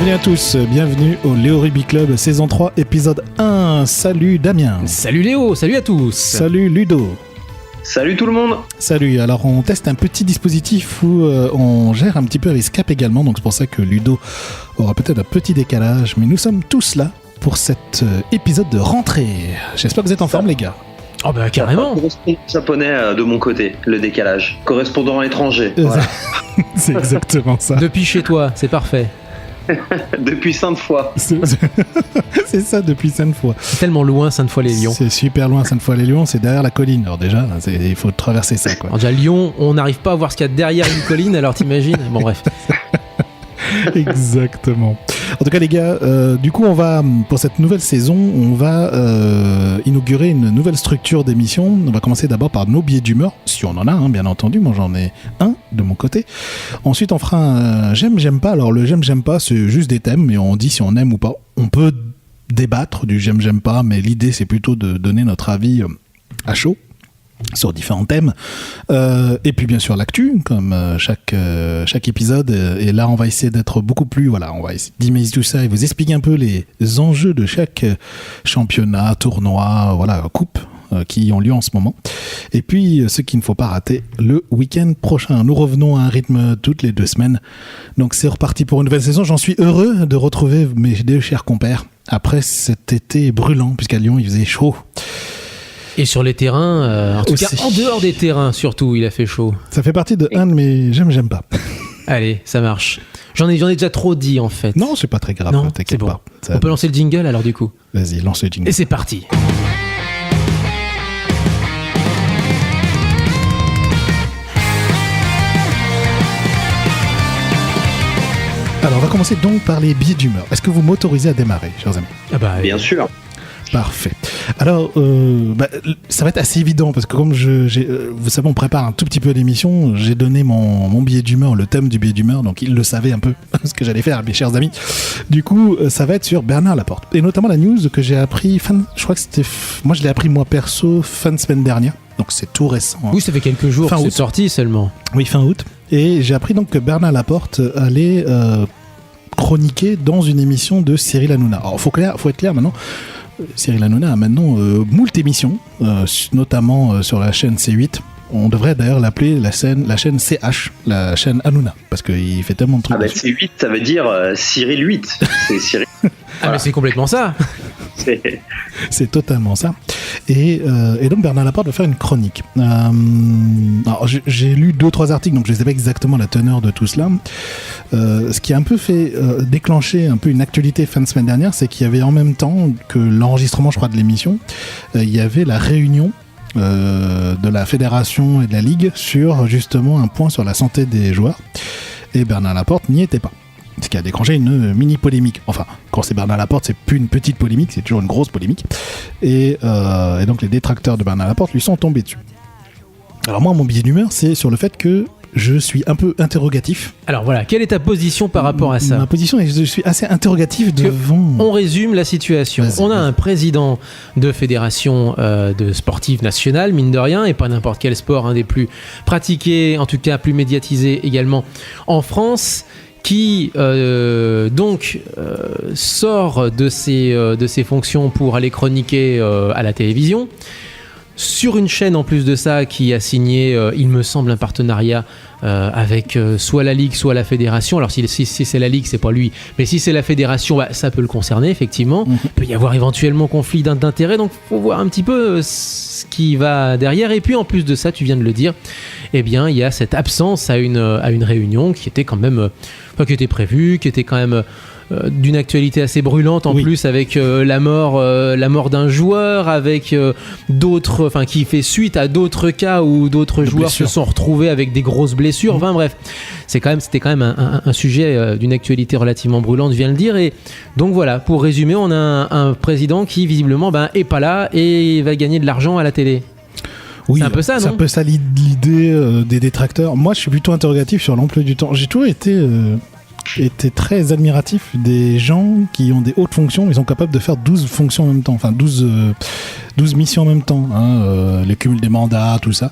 Bienvenue à tous, bienvenue au Léo Rugby Club saison 3 épisode 1. Salut Damien. Salut Léo, salut à tous. Salut Ludo. Salut tout le monde. Salut, alors on teste un petit dispositif où on gère un petit peu avec Skype également, donc c'est pour ça que Ludo aura peut-être un petit décalage, mais nous sommes tous là pour cet épisode de rentrée. J'espère que vous êtes en forme les gars. Oh bah carrément. Correspondant japonais de mon côté, le décalage. Correspondant à l'étranger. Voilà. C'est exactement ça. Depuis chez toi, c'est parfait. Depuis Sainte-Foy. C'est ça, depuis Sainte-Foy. C'est tellement loin, Sainte-Foy-les-Lyons. C'est super loin, Sainte-Foy-les-Lyons, c'est derrière la colline. Alors déjà, il faut traverser ça, quoi. Alors déjà, Lyon, on n'arrive pas à voir ce qu'il y a derrière une colline, alors t'imagines. Bon bref. Exactement. En tout cas les gars, du coup on va, pour cette nouvelle saison, on va inaugurer une nouvelle structure d'émission. On va commencer d'abord par nos billets d'humeur, si on en a, bien entendu. Moi j'en ai un de mon côté. Ensuite on fera un j'aime pas. Alors le j'aime pas, c'est juste des thèmes et on dit si on aime ou pas. On peut débattre du j'aime pas, mais l'idée c'est plutôt de donner notre avis à chaud sur différents thèmes, et puis bien sûr l'actu comme chaque épisode, et là on va essayer d'être beaucoup plus, voilà, on va essayer d'imaginer tout ça et vous expliquer un peu les enjeux de chaque championnat, tournoi, voilà, coupe qui ont lieu en ce moment, et puis ce qu'il ne faut pas rater le week-end prochain. Nous revenons à un rythme toutes les 2 semaines, donc c'est reparti pour une nouvelle saison. J'en suis heureux de retrouver mes 2 chers compères après cet été brûlant, puisqu'à Lyon il faisait chaud. Et sur les terrains, en tout cas en dehors des terrains surtout, il a fait chaud. Ça fait partie de un de mes j'aime pas. Allez, ça marche. J'en ai déjà trop dit en fait. Non, c'est pas très grave, non, t'inquiète bon. pas. On peut lancer le jingle alors du coup. Vas-y, lance le jingle. Et c'est parti. Alors on va commencer donc par les billets d'humeur. Est-ce que vous m'autorisez à démarrer, chers amis ? Ah bah, Bien sûr. Parfait. Alors, ça va être assez évident parce que comme vous savez, on prépare un tout petit peu l'émission, j'ai donné mon billet d'humeur, le thème du billet d'humeur, donc ils le savaient un peu ce que j'allais faire, mes chers amis. Du coup, ça va être sur Bernard Laporte. Et notamment la news que j'ai appris, je crois que c'était, moi je l'ai appris moi perso fin de semaine dernière, donc c'est tout récent. Hein. Oui, ça fait quelques jours que c'est sorti seulement. Oui, fin août. Et j'ai appris donc que Bernard Laporte allait chroniquer dans une émission de Cyril Hanouna. Alors, faut être clair maintenant. Cyril Hanouna a maintenant moult émissions, notamment sur la chaîne C8. On devrait d'ailleurs l'appeler la chaîne CH, la chaîne Hanouna, parce qu'il fait tellement de trucs. Ah bah C8, ça veut dire Cyril 8. C'est Cyril. Ah mais c'est complètement ça. C'est totalement ça. Et donc Bernard Laporte va faire une chronique. Alors j'ai lu 2-3 articles, donc je ne sais pas exactement la teneur de tout cela. Ce qui a un peu fait déclencher un peu une actualité fin de semaine dernière, c'est qu'il y avait en même temps que l'enregistrement, je crois, de l'émission, il y avait la réunion de la fédération et de la ligue sur justement un point sur la santé des joueurs. Et Bernard Laporte n'y était pas. Ce qui a déclenché une mini polémique. Enfin, quand c'est Bernard Laporte, c'est plus une petite polémique, c'est toujours une grosse polémique. Et donc les détracteurs de Bernard Laporte lui sont tombés dessus. Alors moi, mon billet d'humeur, c'est sur le fait que je suis un peu interrogatif. Alors voilà, quelle est ta position par rapport à ça ? Ma position est que je suis assez interrogatif devant... On résume la situation. Vas-y. On a un président de fédération de sportive nationale, mine de rien, et pas n'importe quel sport, un des plus pratiqués, en tout cas plus médiatisés également en France, qui sort de ses fonctions pour aller chroniquer à la télévision. Sur une chaîne en plus de ça qui a signé, il me semble, un partenariat avec soit la Ligue, soit la Fédération. Alors si c'est la Ligue, c'est pas lui, mais si c'est la Fédération, ça peut le concerner effectivement. Il peut y avoir éventuellement conflit d'intérêts, donc faut voir un petit peu ce qui va derrière. Et puis en plus de ça, tu viens de le dire, eh bien il y a cette absence à une réunion qui était quand même, qui était prévue, qui était quand même d'une actualité assez brûlante en plus, avec la mort d'un joueur, avec d'autres, enfin qui fait suite à d'autres cas où d'autres joueurs se sont retrouvés avec des grosses blessures. Enfin bref, c'était quand même un sujet d'une actualité relativement brûlante, je viens de le dire. Et donc voilà, pour résumer, on a un président qui visiblement est pas là et va gagner de l'argent à la télé. Oui, c'est un peu ça, non ? C'est un peu ça l'idée des détracteurs. Moi, je suis plutôt interrogatif sur l'emploi du temps. J'ai toujours été très admiratif des gens qui ont des hautes fonctions, ils sont capables de faire 12 fonctions en même temps, enfin 12 12 missions en même temps, hein, le cumul des mandats, tout ça.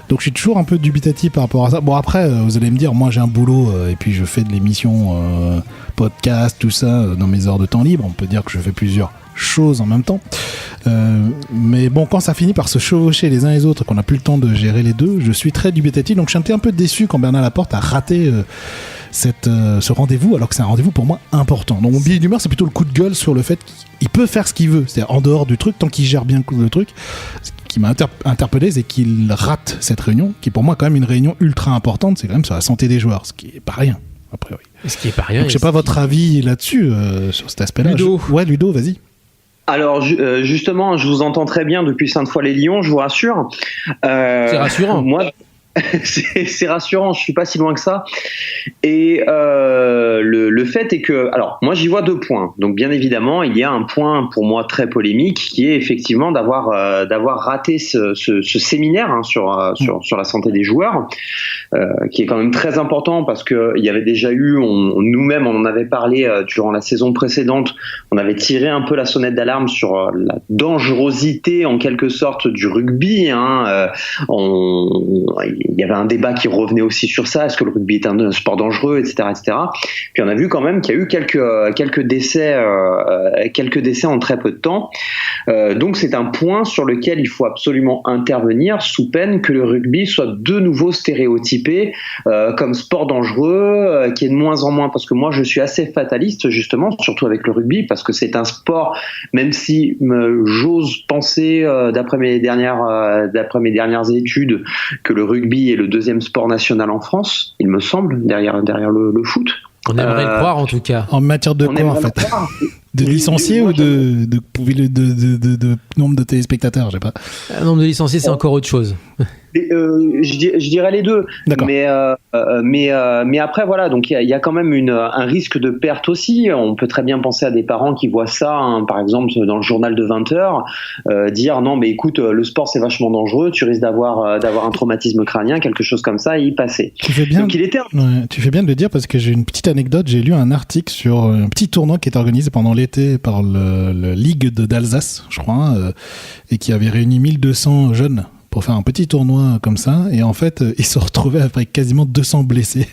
Donc je suis toujours un peu dubitatif par rapport à ça. Bon après, vous allez me dire, moi j'ai un boulot et puis je fais de l'émission podcast, tout ça, dans mes heures de temps libre. On peut dire que je fais plusieurs choses en même temps. Mais bon, quand ça finit par se chevaucher les uns les autres, qu'on n'a plus le temps de gérer les deux, je suis très dubitatif. Donc je suis un peu déçu quand Bernard Laporte a raté ce rendez-vous, alors que c'est un rendez-vous pour moi important. Donc mon billet d'humeur, c'est plutôt le coup de gueule sur le fait qu'il peut faire ce qu'il veut, c'est-à-dire en dehors du truc, tant qu'il gère bien le truc. Ce qui m'a interpellé, c'est qu'il rate cette réunion, qui est pour moi quand même une réunion ultra importante, c'est quand même sur la santé des joueurs, ce qui est pas rien, a priori. Ce qui est pas rien. Donc je sais pas votre avis là-dessus, sur cet aspect-là. Ludo. Ouais, Ludo, vas-y. Alors justement, je vous entends très bien depuis Sainte-Foy-les-Lyons, je vous rassure. C'est rassurant. Moi, c'est rassurant, je suis pas si loin que ça. Et le fait est que, alors moi j'y vois deux points. Donc bien évidemment, il y a un point pour moi très polémique qui est effectivement d'avoir raté ce séminaire sur la santé des joueurs, qui est quand même très important parce que il y avait déjà eu, nous-mêmes on en avait parlé durant la saison précédente, on avait tiré un peu la sonnette d'alarme sur la dangerosité en quelque sorte du rugby. Il y avait un débat qui revenait aussi sur ça. Est-ce que le rugby est un sport dangereux, etc., etc. Puis on a vu quand même qu'il y a eu quelques décès en très peu de temps. Donc c'est un point sur lequel il faut absolument intervenir sous peine que le rugby soit de nouveau stéréotypé comme sport dangereux, qui est de moins en moins. Parce que moi je suis assez fataliste justement, surtout avec le rugby, parce que c'est un sport, même si j'ose penser d'après mes dernières études que le rugby est le deuxième sport national en France, il me semble, derrière le foot. On aimerait le croire en tout cas. En matière de quoi en fait? De licenciés ou de nombre de téléspectateurs, je sais pas. Le nombre de licenciés, c'est encore autre chose. Je dirais les deux. D'accord. Mais après voilà, donc il y a quand même un risque de perte aussi. On peut très bien penser à des parents qui voient ça, par exemple dans le journal de 20h, dire non mais écoute, le sport c'est vachement dangereux, tu risques d'avoir un traumatisme crânien, quelque chose comme ça, et y passer. Tu fais bien. Donc tu fais bien de le dire parce que j'ai une petite anecdote. J'ai lu un article sur un petit tournoi qui est organisé pendant l'été par le Ligue d'Alsace, je crois, et qui avait réuni 1200 jeunes pour faire un petit tournoi comme ça, et en fait ils se retrouvaient avec quasiment 200 blessés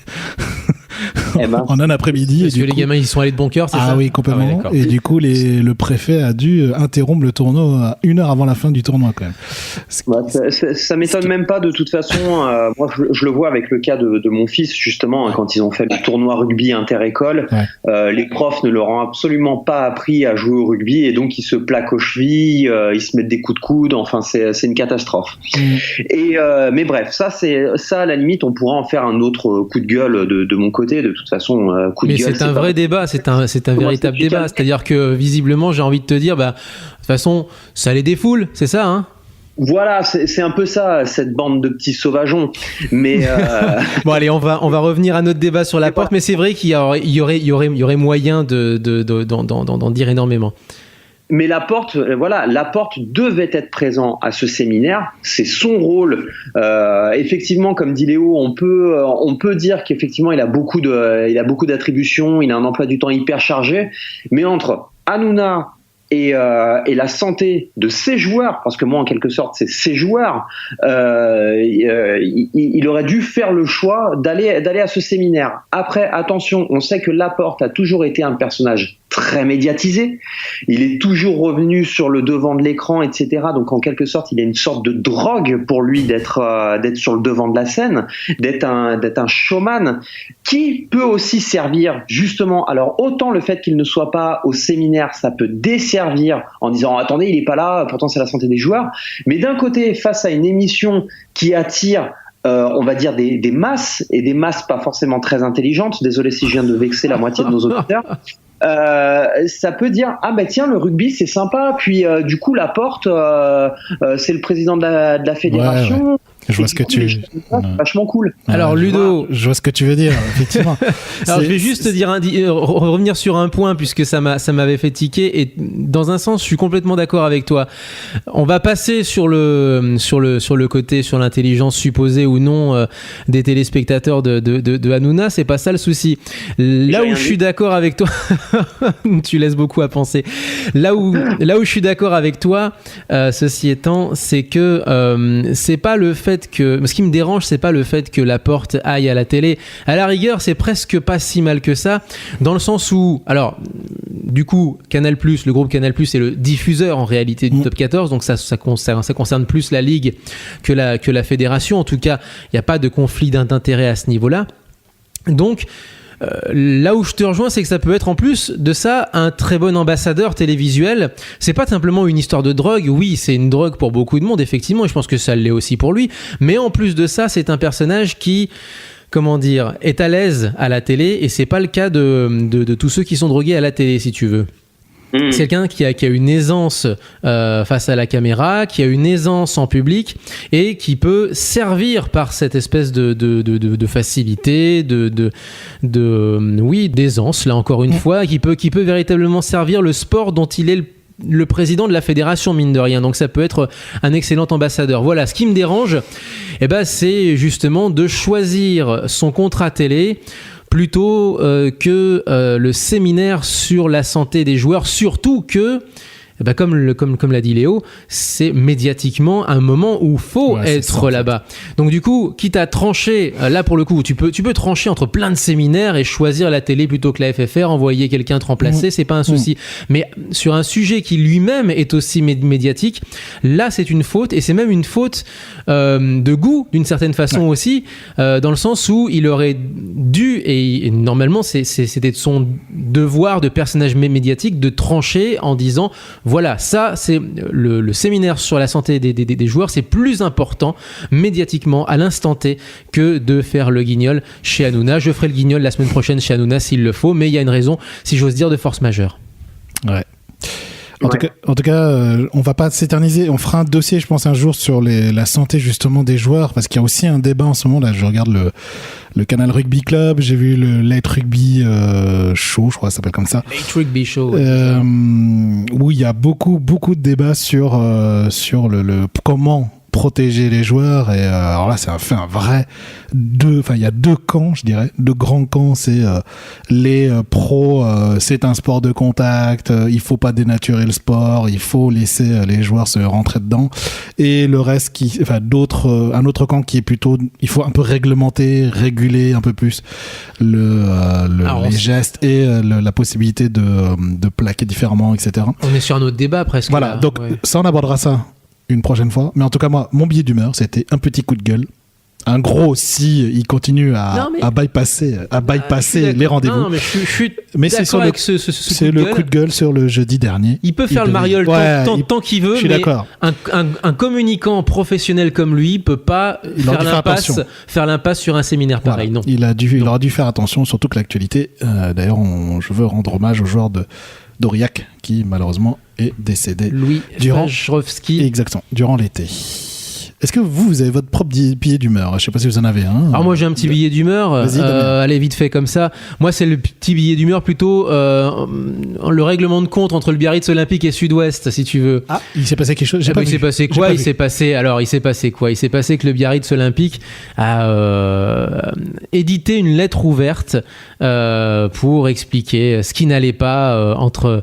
en un après-midi. Parce que les gamins ils sont allés de bon cœur, c'est ça? Ah oui, complètement. Et du coup le préfet a dû interrompre le tournoi 1 heure avant la fin du tournoi quand même. Ça m'étonne même pas de toute façon. Moi je le vois avec le cas de mon fils justement, quand ils ont fait le tournoi rugby inter-école, les profs ne leur ont absolument pas appris à jouer au rugby, et donc ils se plaquent aux chevilles, ils se mettent des coups de coude, enfin c'est une catastrophe. Et mais bref, ça à la limite on pourra en faire un autre coup de gueule de mon côté. De toute façon, coup de gueule. Mais c'est un vrai débat, c'est un véritable débat. C'est-à-dire que visiblement, j'ai envie de te dire, de toute façon, ça les défoule, c'est ça, hein? Voilà, c'est un peu ça, cette bande de petits sauvageons. Mais bon, allez, on va revenir à notre débat sur la porte, mais c'est vrai qu'il y aurait moyen d'en dire énormément. Mais Laporte devait être présent à ce séminaire. C'est son rôle. Effectivement, comme dit Léo, on peut dire qu'effectivement il a beaucoup d'attributions. Il a un emploi du temps hyper chargé. Mais entre Hanouna et la santé de ses joueurs, parce que moi en quelque sorte c'est ses joueurs, il aurait dû faire le choix d'aller à ce séminaire. Après, attention, on sait que Laporte a toujours été un personnage très médiatisé, il est toujours revenu sur le devant de l'écran, etc. Donc en quelque sorte, il est une sorte de drogue pour lui d'être sur le devant de la scène, d'être un showman qui peut aussi servir justement. Alors autant le fait qu'il ne soit pas au séminaire, ça peut desservir en disant attendez, il est pas là, pourtant c'est la santé des joueurs. Mais d'un côté, face à une émission qui attire on va dire des masses, et des masses pas forcément très intelligentes, désolé si je viens de vexer la moitié de nos auditeurs, ça peut dire tiens, le rugby c'est sympa, puis du coup Laporte c'est le président de la fédération. Je vois ce que tu... Vachement cool. Alors Ludo, je vois ce que tu veux dire, effectivement. alors je vais juste te dire revenir sur un point puisque ça m'avait fait tiquer et dans un sens je suis complètement d'accord avec toi. On va passer sur le côté sur l'intelligence supposée ou non des téléspectateurs de Hanouna, c'est pas ça le souci. Là où je suis d'accord avec toi, tu laisses beaucoup à penser. Là où je suis d'accord avec toi, ceci étant, c'est que c'est pas le fait que ce qui me dérange, c'est pas le fait que Laporte aille à la télé. À la rigueur, c'est presque pas si mal que ça, dans le sens où, alors, du coup, Canal+, le groupe Canal+, est le diffuseur en réalité du Top 14, donc ça concerne plus la Ligue que la fédération. En tout cas, il n'y a pas de conflit d'intérêt à ce niveau-là. Donc, là où je te rejoins, c'est que ça peut être en plus de ça un très bon ambassadeur télévisuel. C'est pas simplement une histoire de drogue. Oui, c'est une drogue pour beaucoup de monde, effectivement, et je pense que ça l'est aussi pour lui. Mais en plus de ça, c'est un personnage qui, comment dire, est à l'aise à la télé, et c'est pas le cas de tous ceux qui sont drogués à la télé, si tu veux. C'est quelqu'un qui a une aisance face à la caméra, qui a une aisance en public et qui peut servir par cette espèce de facilité, d'aisance, là encore une fois, qui peut véritablement servir le sport dont il est le président de la fédération, mine de rien. Donc ça peut être un excellent ambassadeur. Voilà, ce qui me dérange, c'est justement de choisir son contrat télé plutôt que le séminaire sur la santé des joueurs, surtout que, comme l'a dit Léo, c'est médiatiquement un moment où il faut être là-bas. Donc du coup, quitte à trancher, là pour le coup, tu peux trancher entre plein de séminaires et choisir la télé plutôt que la FFR, envoyer quelqu'un te remplacer, c'est pas un souci. Mais sur un sujet qui lui-même est aussi médiatique, là c'est une faute, et c'est même une faute de goût d'une certaine façon aussi, dans le sens où il aurait dû, et normalement c'était de son devoir de personnage médiatique, de trancher en disant voilà, ça c'est le séminaire sur la santé des joueurs, c'est plus important médiatiquement à l'instant T que de faire le guignol chez Hanouna. Je ferai le guignol la semaine prochaine chez Hanouna s'il le faut, mais il y a une raison, si j'ose dire, de force majeure. Ouais. En tout cas, on va pas s'éterniser. On fera un dossier, je pense, un jour sur la santé justement des joueurs, parce qu'il y a aussi un débat en ce moment. Là, je regarde le Canal Rugby Club, j'ai vu le Late Rugby Show, je crois que ça s'appelle comme ça. Late Rugby Show. Où il y a beaucoup de débats sur le comment protéger les joueurs, et alors là c'est un vrai il y a deux camps, je dirais, deux grands camps. C'est les pros, c'est un sport de contact, il faut pas dénaturer le sport, il faut laisser les joueurs se rentrer dedans, et le reste un autre camp qui est plutôt, il faut un peu réguler un peu plus les gestes et la possibilité de plaquer différemment, etc. On est sur un autre débat presque. Voilà, donc ça, on abordera ça une prochaine fois. Mais en tout cas, moi, mon billet d'humeur, c'était un petit coup de gueule. Un gros si il continue à bypasser les rendez-vous. Non, mais je suis d'accord c'est sur avec ce c'est le coup de gueule sur le jeudi dernier. Il peut faire le mariole tant qu'il veut, mais un communicant professionnel comme lui peut pas faire l'impasse sur un séminaire pareil. Non. Il aura dû faire attention, surtout que l'actualité. D'ailleurs, je veux rendre hommage au joueur d'Aurillac qui malheureusement est décédé. Louis Fajrovski. Exactement, durant l'été. Est-ce que vous avez votre propre billet d'humeur ? Je ne sais pas si vous en avez un. Alors moi j'ai un petit billet d'humeur, allez vite fait comme ça. Moi c'est le petit billet d'humeur plutôt le règlement de compte entre le Biarritz Olympique et Sud-Ouest, si tu veux. Ah, il s'est passé quelque chose ? Il s'est passé quoi ? Il s'est passé que le Biarritz Olympique a édité une lettre ouverte pour expliquer ce qui n'allait pas entre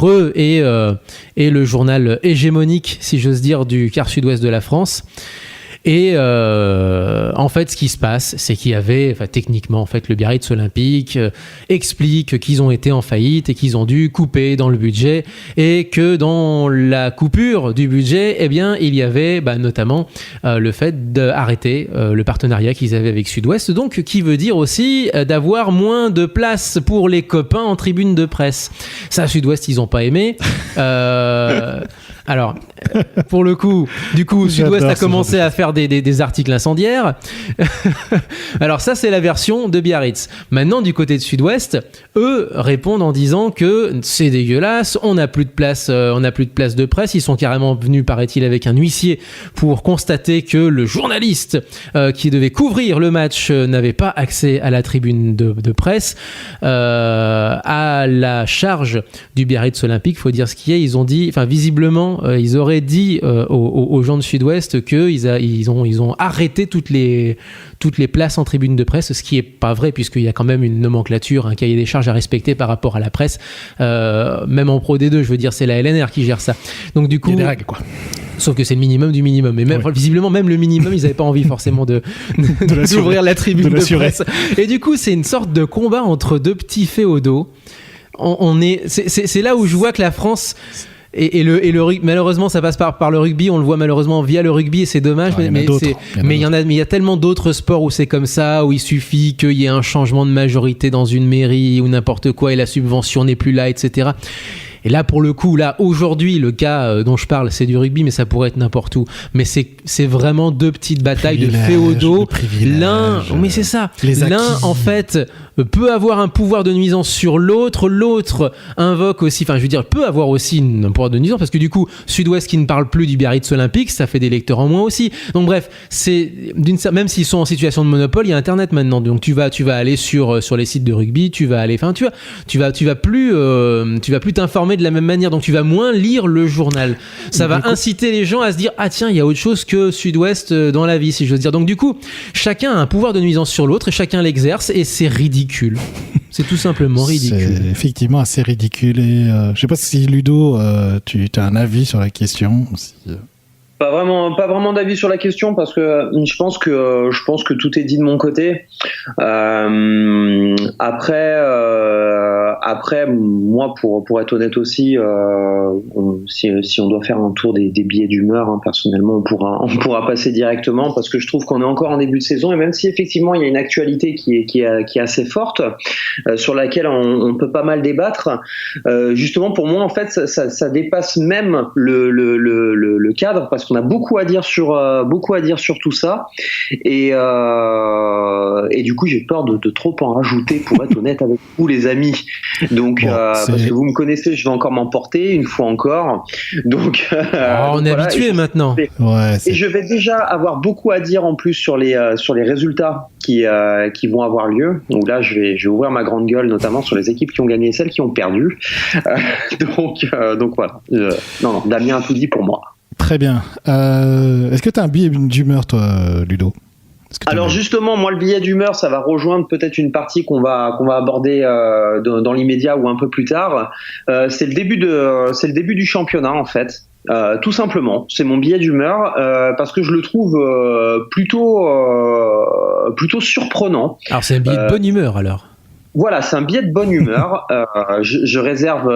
eux et le journal hégémonique, si j'ose dire, du quart sud-ouest de la France. Et en fait, ce qui se passe, c'est qu'il y avait, techniquement, en fait, le Biarritz Olympique explique qu'ils ont été en faillite et qu'ils ont dû couper dans le budget, et que dans la coupure du budget, eh bien, il y avait notamment le fait d'arrêter le partenariat qu'ils avaient avec Sud-Ouest, donc qui veut dire aussi d'avoir moins de place pour les copains en tribune de presse. Ça, Sud-Ouest, ils n'ont pas aimé. Alors, pour le coup, Sud-Ouest a commencé à faire faire des articles incendiaires. Alors ça, c'est la version de Biarritz. Maintenant, du côté de Sud-Ouest, eux répondent en disant que c'est dégueulasse, on n'a plus de place de presse. Ils sont carrément venus, paraît-il, avec un huissier pour constater que le journaliste qui devait couvrir le match n'avait pas accès à la tribune de presse. À la charge du Biarritz Olympique, faut dire ce qui est, ils ont dit, enfin visiblement, ils auraient dit aux gens de Sud-Ouest qu'ils ont arrêté toutes les places en tribune de presse, ce qui est pas vrai puisqu'il y a quand même une nomenclature, un cahier des charges à respecter par rapport à la presse, même en Pro D2, je veux dire, c'est la LNR qui gère ça. Donc du coup, il y a des règles, quoi. Sauf que c'est le minimum du minimum. Et même, visiblement, même le minimum, ils n'avaient pas envie forcément d'ouvrir la tribune de presse. Et du coup, c'est une sorte de combat entre deux petits féodaux. C'est là où je vois que la France et le rugby, malheureusement, ça passe par le rugby. On le voit malheureusement via le rugby et c'est dommage. Mais il y a tellement d'autres sports où c'est comme ça, où il suffit qu'il y ait un changement de majorité dans une mairie ou n'importe quoi et la subvention n'est plus là, etc. Et là, pour le coup, là, aujourd'hui, le cas dont je parle, c'est du rugby, mais ça pourrait être n'importe où. Mais c'est vraiment deux petites batailles de féodaux. L'un, mais c'est ça. L'un, en fait, peut avoir un pouvoir de nuisance sur l'autre. L'autre invoque aussi, enfin, je veux dire, peut avoir aussi un pouvoir de nuisance parce que du coup, Sud-Ouest qui ne parle plus du Biarritz Olympique, ça fait des lecteurs en moins aussi. Donc bref, même s'ils sont en situation de monopole, il y a Internet maintenant. Donc tu vas aller sur les sites de rugby, tu vas plus t'informer de la même manière, donc tu vas moins lire le journal. Ça va inciter les gens à se dire ah tiens, il y a autre chose que Sud-Ouest dans la vie, si je veux dire. Donc du coup, chacun a un pouvoir de nuisance sur l'autre et chacun l'exerce et c'est ridicule. C'est tout simplement ridicule. C'est effectivement assez ridicule et je sais pas si Ludo, tu as un avis sur la question. Pas vraiment d'avis sur la question parce que je pense que tout est dit de mon côté. Après, moi, pour être honnête aussi, si on doit faire un tour des billets d'humeur, hein, personnellement, on pourra passer directement parce que je trouve qu'on est encore en début de saison et même si effectivement il y a une actualité qui est assez forte, sur laquelle on peut pas mal débattre. Justement, pour moi, en fait, ça dépasse même le cadre parce qu'on a beaucoup à dire sur tout ça et du coup j'ai peur de trop en rajouter pour être honnête avec vous les amis. Donc parce que vous me connaissez, je vais encore m'emporter une fois encore. Donc on est habitué maintenant. Et je vais déjà avoir beaucoup à dire en plus sur les résultats qui vont avoir lieu. Donc là je vais ouvrir ma grande gueule notamment sur les équipes qui ont gagné et celles qui ont perdu. Donc voilà. Non, Damien a tout dit pour moi. Très bien. Est-ce que tu as un billet d'humeur, toi, Ludo ? Alors justement, moi, le billet d'humeur, ça va rejoindre peut-être une partie qu'on va aborder dans l'immédiat ou un peu plus tard. C'est le début du championnat, en fait. Tout simplement, c'est mon billet d'humeur parce que je le trouve plutôt surprenant. Alors c'est un billet de bonne humeur alors. Voilà, c'est un billet de bonne humeur. Je réserve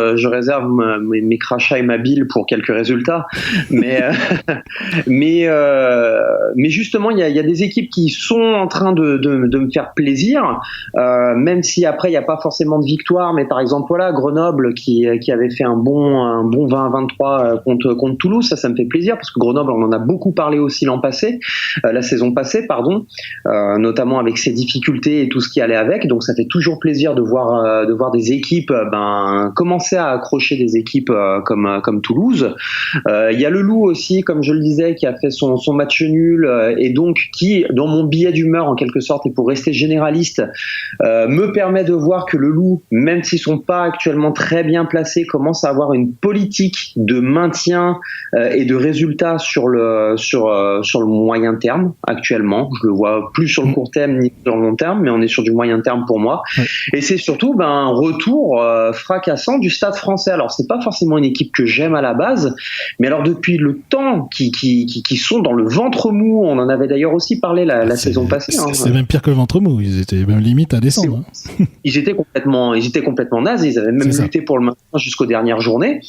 mes crachats et ma bile pour quelques résultats, mais justement, il y a des équipes qui sont en train de me faire plaisir, même si après il n'y a pas forcément de victoire. Mais par exemple, voilà, Grenoble qui avait fait un bon 20-23 contre Toulouse, ça me fait plaisir parce que Grenoble, on en a beaucoup parlé aussi la saison passée, notamment avec ses difficultés et tout ce qui allait avec. Donc ça fait toujours plaisir de voir des équipes commencer à accrocher des équipes comme Toulouse. Il y a le Loup aussi, comme je le disais, qui a fait son match nul et donc qui, dans mon billet d'humeur en quelque sorte, et pour rester généraliste, me permet de voir que le Loup, même s'ils sont pas actuellement très bien placés, commence à avoir une politique de maintien et de résultats sur le moyen terme actuellement. Je le vois plus sur le court terme ni sur le long terme, mais on est sur du moyen terme pour moi. Ouais. Et c'est surtout un retour fracassant du Stade Français. Alors c'est pas forcément une équipe que j'aime à la base, mais alors depuis le temps qui sont dans le ventre mou, on en avait d'ailleurs aussi parlé la saison passée. C'est même pire que le ventre mou, ils étaient même limite à descendre. Ils étaient complètement nazes, ils avaient même lutté pour le maintien jusqu'aux dernières journées.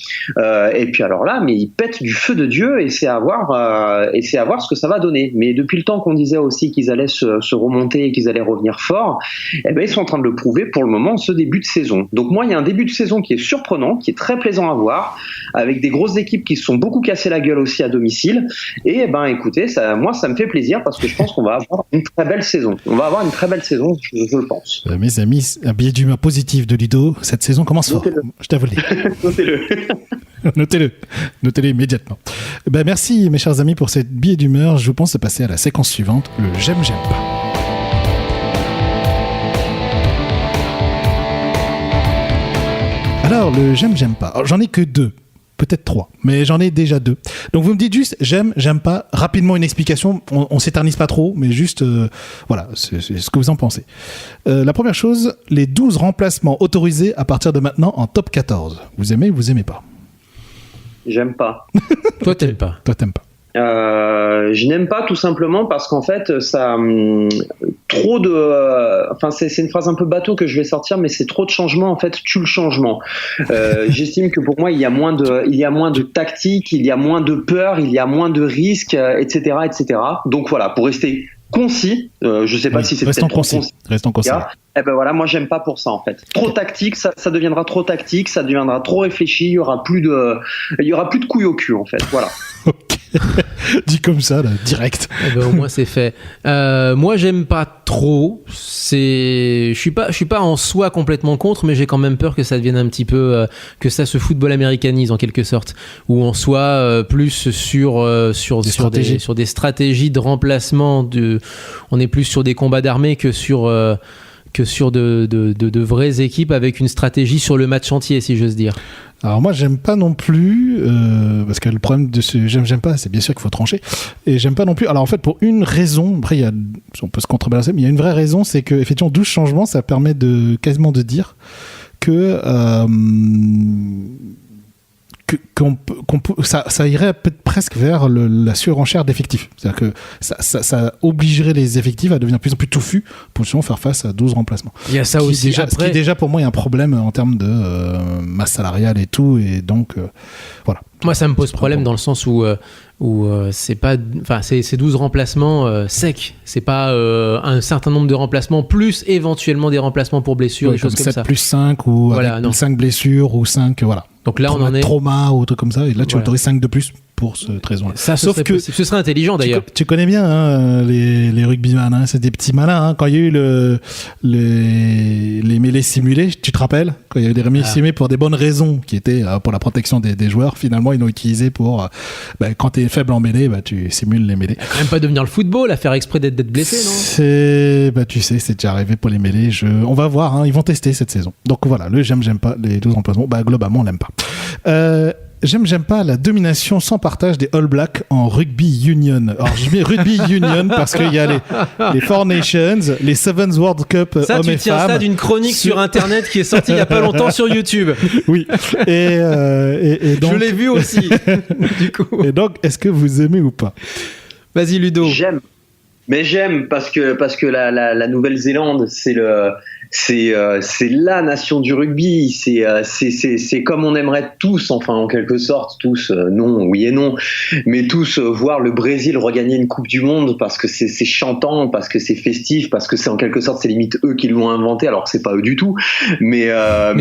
Et puis alors là, mais ils pètent du feu de Dieu et c'est à voir ce que ça va donner. Mais depuis le temps qu'on disait aussi qu'ils allaient se remonter et qu'ils allaient revenir fort, eh ben ils sont en train de le prouver. trouvé pour le moment ce début de saison. Donc moi, il y a un début de saison qui est surprenant, qui est très plaisant à voir, avec des grosses équipes qui se sont beaucoup cassées la gueule aussi à domicile. Et écoutez, ça me fait plaisir parce que je pense qu'on va avoir une très belle saison. On va avoir une très belle saison, je le pense. Mes amis, un billet d'humeur positif de Ludo, cette saison commence fort. Je t'avoue le dire. Notez-le immédiatement. Merci mes chers amis pour cette billet d'humeur. Je vous pense passer à la séquence suivante, le j'aime pas. Alors, le j'aime pas. Alors, j'en ai que 2, peut-être 3, mais j'en ai déjà 2. Donc, vous me dites juste j'aime pas. Rapidement, une explication. On s'éternise pas trop, mais juste, voilà, c'est ce que vous en pensez. La première chose, les 12 remplacements autorisés à partir de maintenant en top 14. Vous aimez ou vous aimez pas? J'aime pas. Toi, t'aimes pas. Toi, t'aimes pas. Je n'aime pas tout simplement parce qu'en fait ça trop de enfin c'est une phrase un peu bateau que je vais sortir, mais c'est trop de changements en fait tue le changement. J'estime que pour moi il y a moins de tactique, il y a moins de peur, il y a moins de risques, etc. Donc voilà, pour rester concis, je sais pas si c'est peut-être trop concis. Restons concis. Voilà, moi j'aime pas pour ça en fait. Trop tactique, ça deviendra trop tactique, ça deviendra trop réfléchi, il y aura plus de couilles au cul en fait. Voilà. Ok. Dit comme ça, là, direct. Au moins c'est fait. Moi j'aime pas trop. Je suis pas en soi complètement contre, mais j'ai quand même peur que ça devienne un petit peu que ça se football américanise en quelque sorte, où on soit plus sur des stratégies de remplacement. On est plus sur des combats d'armée que sur de vraies équipes avec une stratégie sur le match entier, si j'ose dire. Alors moi j'aime pas non plus parce que le problème de ce j'aime pas, c'est bien sûr qu'il faut trancher, et j'aime pas non plus. Alors en fait pour une raison, après on peut se contrebalancer, mais il y a une vraie raison, c'est que effectivement 12 changements, ça permet quasiment de dire que ça irait peut-être presque vers la surenchère d'effectifs. C'est-à-dire que ça obligerait les effectifs à devenir de plus en plus touffus pour justement faire face à 12 remplacements. Il y a ça aussi. Ce qui déjà pour moi est un problème en termes de masse salariale et tout, et donc voilà. Moi ça me pose problème dans le sens où c'est pas, enfin c'est 12 remplacements secs, c'est pas un certain nombre de remplacements plus éventuellement des remplacements pour blessures, des choses comme 7 ça. Plus 5 ou voilà, 5 blessures ou 5 voilà. Donc là on en est trauma ou truc comme ça, et là tu autorises 5 de plus pour cette raison-là. Ça, sauf que ce serait intelligent d'ailleurs. Tu connais bien les rugbyman, hein, c'est des petits malins. Quand il y a eu les mêlées simulées, tu te rappelles, quand il y avait des mêlées simulées pour des bonnes raisons, qui étaient pour la protection des joueurs, finalement ils l'ont utilisé pour quand tu es faible en mêlée, tu simules les mêlées. Quand même pas devenir le football, à faire exprès d'être blessé, non? Tu sais, c'est déjà arrivé pour les mêlées. On va voir, hein, ils vont tester cette saison. Donc voilà, j'aime pas les 12 remplacements. Globalement on l'aime pas. J'aime pas la domination sans partage des All Blacks en rugby union. Alors je mets rugby union parce qu'il y a les Four Nations, les Sevens World Cup ça, hommes et femmes. Ça, tu tiens ça d'une chronique sur internet qui est sortie il y a pas longtemps sur YouTube. Oui. Et donc... Je l'ai vu aussi. Du coup. Et donc, est-ce que vous aimez ou pas? Vas-y Ludo. J'aime. Mais j'aime parce que la Nouvelle-Zélande c'est la nation du rugby, c'est comme on aimerait tous, enfin en quelque sorte tous, non, oui et non, mais tous voir le Brésil regagner une Coupe du Monde parce que c'est chantant, parce que c'est festif, parce que c'est en quelque sorte c'est limite eux qui l'ont inventé alors que c'est pas eux du tout, mais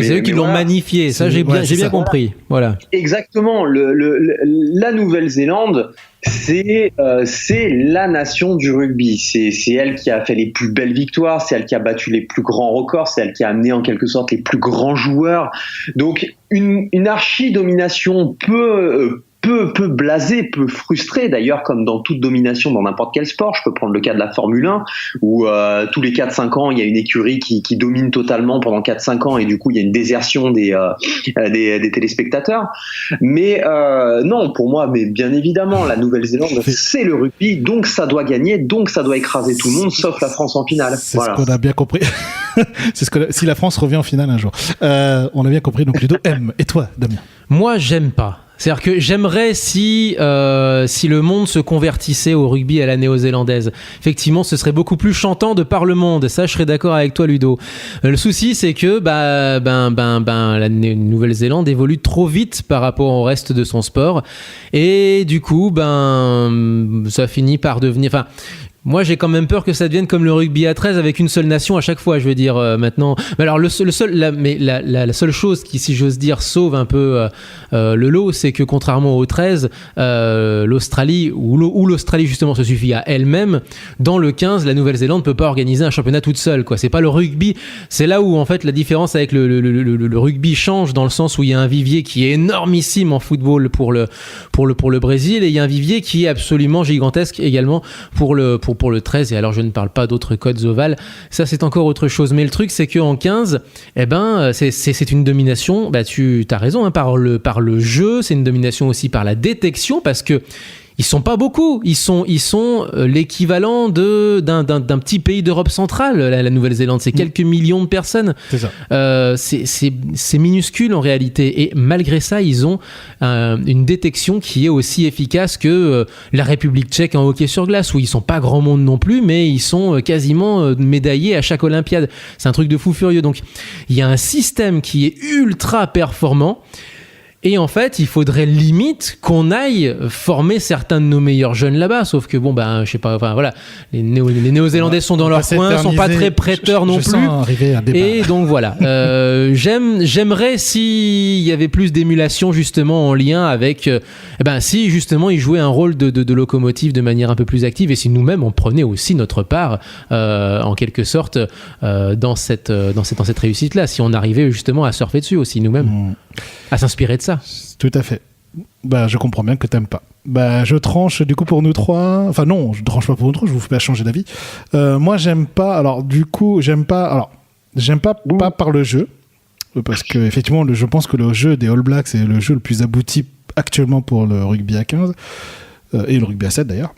c'est eux qui l'ont magnifié, ça j'ai bien compris, voilà. Exactement, la Nouvelle-Zélande c'est la nation du rugby. C'est elle qui a fait les plus belles victoires, c'est elle qui a battu les plus grands records, c'est elle qui a amené en quelque sorte les plus grands joueurs. Donc une archi-domination peut blaser, peut frustrer d'ailleurs, comme dans toute domination dans n'importe quel sport. Je peux prendre le cas de la Formule 1 où tous les 4-5 ans il y a une écurie qui domine totalement pendant 4-5 ans et du coup il y a une désertion des téléspectateurs. Mais non, pour moi, mais bien évidemment la Nouvelle-Zélande c'est le rugby, donc ça doit gagner, donc ça doit écraser tout le monde sauf la France en finale. C'est ce qu'on a bien compris. Si la France revient en finale un jour, on a bien compris. Donc Ludo aime. Et toi Damien? Moi j'aime pas. C'est-à-dire que j'aimerais si le monde se convertissait au rugby à la néo-zélandaise. Effectivement, ce serait beaucoup plus chantant de par le monde. Ça, je serais d'accord avec toi, Ludo. Le souci, c'est que la Nouvelle-Zélande évolue trop vite par rapport au reste de son sport. Et du coup, ça finit par devenir... Moi, j'ai quand même peur que ça devienne comme le rugby à 13 avec une seule nation à chaque fois, je veux dire, maintenant. Mais alors, la seule chose qui, si j'ose dire, sauve un peu le lot, c'est que contrairement au 13, l'Australie, où l'Australie justement se suffit à elle-même, dans le 15, la Nouvelle-Zélande ne peut pas organiser un championnat toute seule, quoi. C'est pas le rugby. C'est là où, en fait, la différence avec le rugby change, dans le sens où il y a un vivier qui est énormissime en football pour le Brésil, et il y a un vivier qui est absolument gigantesque également pour le 13, et alors je ne parle pas d'autres codes ovales, ça c'est encore autre chose, mais le truc c'est qu'en 15, c'est une domination, tu as raison, hein, par le jeu, c'est une domination aussi par la détection, parce que ils sont pas beaucoup, ils sont l'équivalent d'un petit pays d'Europe centrale, la Nouvelle-Zélande, c'est quelques millions de personnes. C'est ça. C'est minuscule en réalité, et malgré ça, ils ont une détection qui est aussi efficace que la République tchèque en hockey sur glace, où ils sont pas grand monde non plus, mais ils sont quasiment médaillés à chaque Olympiade. C'est un truc de fou furieux. Donc, il y a un système qui est ultra performant. Et en fait, il faudrait limite qu'on aille former certains de nos meilleurs jeunes là-bas. Sauf que je sais pas, enfin voilà, les Néo-Zélandais sont dans leur coin, sont pas très prêteurs non plus. Et donc voilà, j'aimerais s'il y avait plus d'émulation justement en lien avec, si justement ils jouaient un rôle de locomotive de manière un peu plus active, et si nous-mêmes on prenait aussi notre part en quelque sorte dans cette réussite-là, si on arrivait justement à surfer dessus aussi nous-mêmes, à s'inspirer de ça. Tout à fait. Je comprends bien que t'aimes pas. Je tranche du coup pour nous trois. Enfin non, je tranche pas pour nous trois, je vous fais pas changer d'avis. Moi j'aime pas. Alors du coup j'aime pas par le jeu, parce que effectivement je pense que le jeu des All Blacks est le jeu le plus abouti actuellement pour le rugby à 15 et le rugby à 7 d'ailleurs.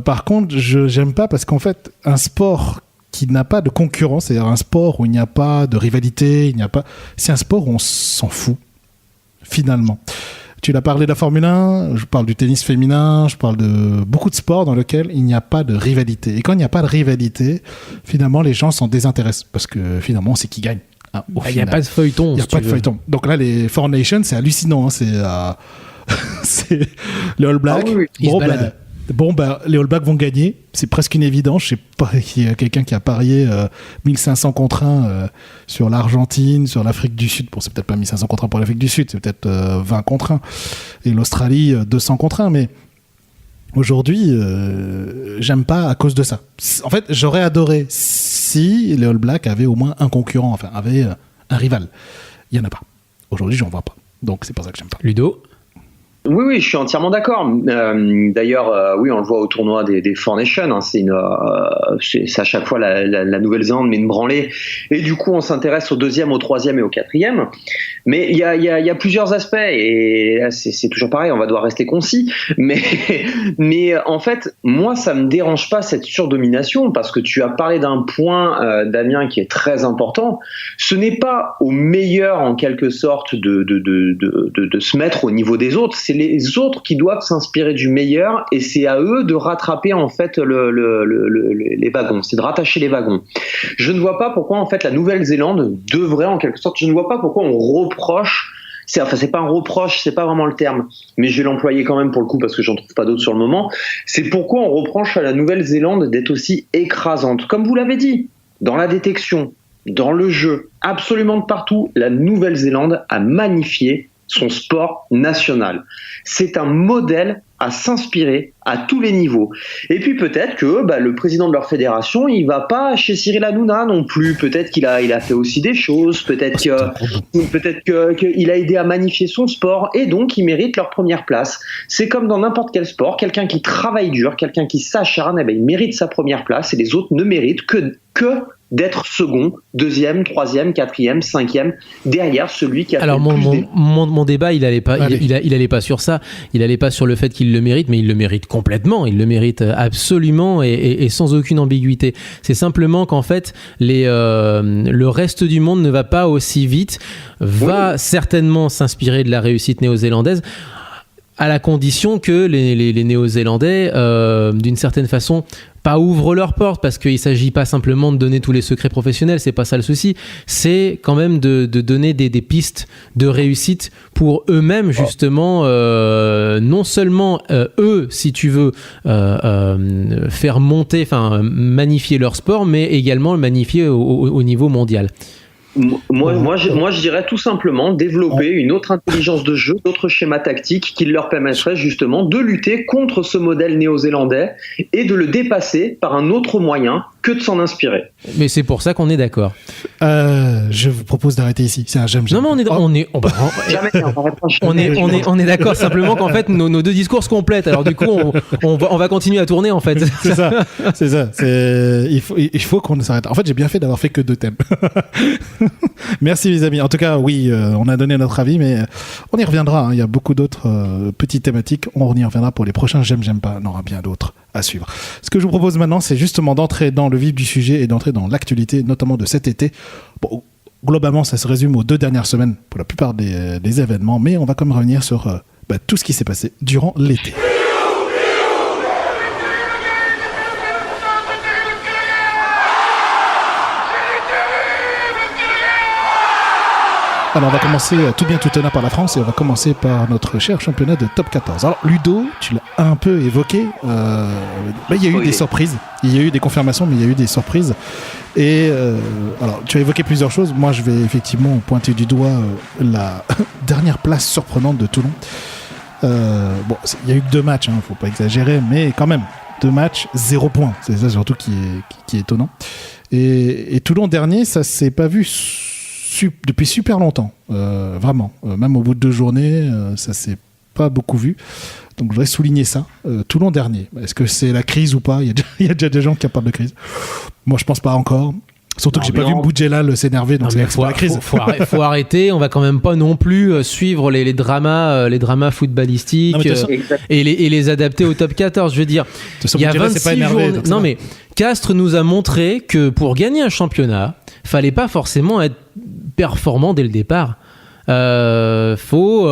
Par contre j'aime pas parce qu'en fait un sport qui n'a pas de concurrence, c'est-à-dire un sport où il n'y a pas de rivalité, c'est un sport où on s'en fout. Finalement. Tu l'as parlé de la Formule 1, je parle du tennis féminin, je parle de beaucoup de sports dans lesquels il n'y a pas de rivalité. Et quand il n'y a pas de rivalité, finalement, les gens s'en désintéressent. Parce que finalement, c'est qui gagne. Il n'y a pas de feuilleton. Il n'y a pas de feuilleton. Donc là, les Four Nations, c'est hallucinant. Hein. C'est les All Blacks. Ils se baladent. Les All Blacks vont gagner. C'est presque une évidence. Je sais pas, il y a quelqu'un qui a parié 1500 contre 1 sur l'Argentine, sur l'Afrique du Sud. Bon, c'est peut-être pas 1500 contre 1 pour l'Afrique du Sud, c'est peut-être 20 contre 1. Et l'Australie, 200 contre 1. Mais aujourd'hui, j'aime pas à cause de ça. En fait, j'aurais adoré si les All Blacks avaient au moins un concurrent, enfin, avaient un rival. Il y en a pas. Aujourd'hui, j'en vois pas. Donc, c'est pour ça que j'aime pas. Ludo ? Oui, je suis entièrement d'accord. D'ailleurs, oui, on le voit au tournoi des Four Nations. Hein, c'est à chaque fois la Nouvelle-Zélande met une branlée. Et du coup, on s'intéresse au deuxième, au troisième et au quatrième. Mais il y a plusieurs aspects. Et c'est toujours pareil, on va devoir rester concis. Mais en fait, moi, ça me dérange pas cette surdomination, parce que tu as parlé d'un point, Damien, qui est très important. Ce n'est pas au meilleur, en quelque sorte, de se mettre au niveau des autres. C'est les autres qui doivent s'inspirer du meilleur, et c'est à eux de rattraper en fait les wagons, c'est de rattacher les wagons. Je ne vois pas pourquoi en fait la Nouvelle-Zélande devrait, en quelque sorte, je ne vois pas pourquoi on reproche, c'est pas un reproche, c'est pas vraiment le terme, mais je vais l'employer quand même pour le coup parce que j'en trouve pas d'autres sur le moment, c'est pourquoi on reproche à la Nouvelle-Zélande d'être aussi écrasante. Comme vous l'avez dit, dans la détection, dans le jeu, absolument de partout, la Nouvelle-Zélande a magnifié son sport national. C'est un modèle à s'inspirer à tous les niveaux. Et puis peut-être que le président de leur fédération, il va pas chez Cyril Hanouna non plus. Peut-être qu'il a fait aussi des choses. Peut-être qu'il a aidé à magnifier son sport, et donc il mérite leur première place. C'est comme dans n'importe quel sport. Quelqu'un qui travaille dur, quelqu'un qui s'acharne, il mérite sa première place, et les autres ne méritent que d'être second, deuxième, troisième, quatrième, cinquième, derrière celui qui a fait le plus. Mon débat, il allait pas sur ça. Il allait pas sur le fait qu'il le mérite, mais il le mérite complètement. Il le mérite absolument et sans aucune ambiguïté. C'est simplement qu'en fait, le reste du monde ne va pas aussi vite, va certainement s'inspirer de la réussite néo-zélandaise, à la condition que les Néo-Zélandais, d'une certaine façon, pas ouvrent leurs portes, parce qu'il s'agit pas simplement de donner tous les secrets professionnels, c'est pas ça le souci, c'est quand même de donner des pistes de réussite pour eux-mêmes, justement, non seulement eux, si tu veux, faire monter, enfin magnifier leur sport, mais également le magnifier au niveau mondial. Moi, je dirais tout simplement développer une autre intelligence de jeu, d'autres schémas tactiques qui leur permettraient justement de lutter contre ce modèle néo-zélandais et de le dépasser par un autre moyen que de s'en inspirer. Mais c'est pour ça qu'on est d'accord. Je vous propose d'arrêter ici. C'est un j'aime. Non, mais on est d'accord simplement qu'en fait nos deux discours se complètent. Alors du coup, on va continuer à tourner en fait. C'est ça. Il faut qu'on s'arrête. En fait, j'ai bien fait d'avoir fait que 2 thèmes. Merci les amis. En tout cas, oui, on a donné notre avis, mais on y reviendra. Il y a beaucoup d'autres petites thématiques. On y reviendra pour les prochains j'aime pas. On aura bien d'autres à suivre. Ce que je vous propose maintenant, c'est justement d'entrer dans le vif du sujet et d'entrer dans l'actualité, notamment de cet été. Bon, globalement, ça se résume aux 2 dernières semaines pour la plupart des événements, mais on va quand même revenir sur tout ce qui s'est passé durant l'été. Alors on va commencer tout bien tout honneur par la France et on va commencer par notre cher championnat de top 14. Alors Ludo, tu l'as un peu évoqué, il y a eu des surprises, il y a eu des confirmations, mais il y a eu des surprises. Et alors tu as évoqué plusieurs choses, moi je vais effectivement pointer du doigt la dernière place surprenante de Toulon. Il y a eu que 2 matchs, faut pas exagérer, mais quand même, 2 matchs, 0 points, c'est ça surtout qui est étonnant. Et Toulon dernier, ça s'est pas vu depuis super longtemps, vraiment. Même au bout de 2 journées, ça s'est pas beaucoup vu. Donc je voudrais souligner ça. Toulon dernier. Est-ce que c'est la crise ou pas ? Il y a déjà des gens qui parlent de crise. Moi, je pense pas encore. Surtout que j'ai pas vu Boudjelal s'énerver, donc c'est pas la crise. Faut arrêter. On va quand même pas non plus suivre les dramas footballistiques et les adapter au top 14. Je veux dire, il y a 26 journées. Non mais Castres nous a montré que pour gagner un championnat, fallait pas forcément être performant dès le départ. Faut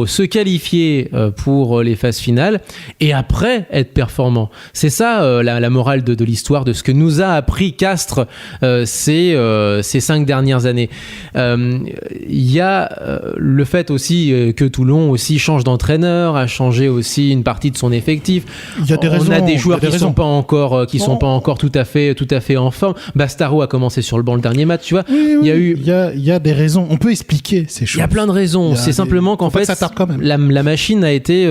se qualifier pour les phases finales et après être performant. C'est ça la morale de l'histoire, de ce que nous a appris Castres ces 5 dernières années. Il y a le fait aussi que Toulon aussi change d'entraîneur, a changé aussi une partie de son effectif. Il y a des raisons. On a des joueurs qui sont pas encore tout à fait en forme. Bastaro a commencé sur le banc le dernier match, tu vois. Oui, il y a des raisons. On peut expliquer ces choses. Il y a plein de raisons. C'est simplement qu'en fait, la machine a été.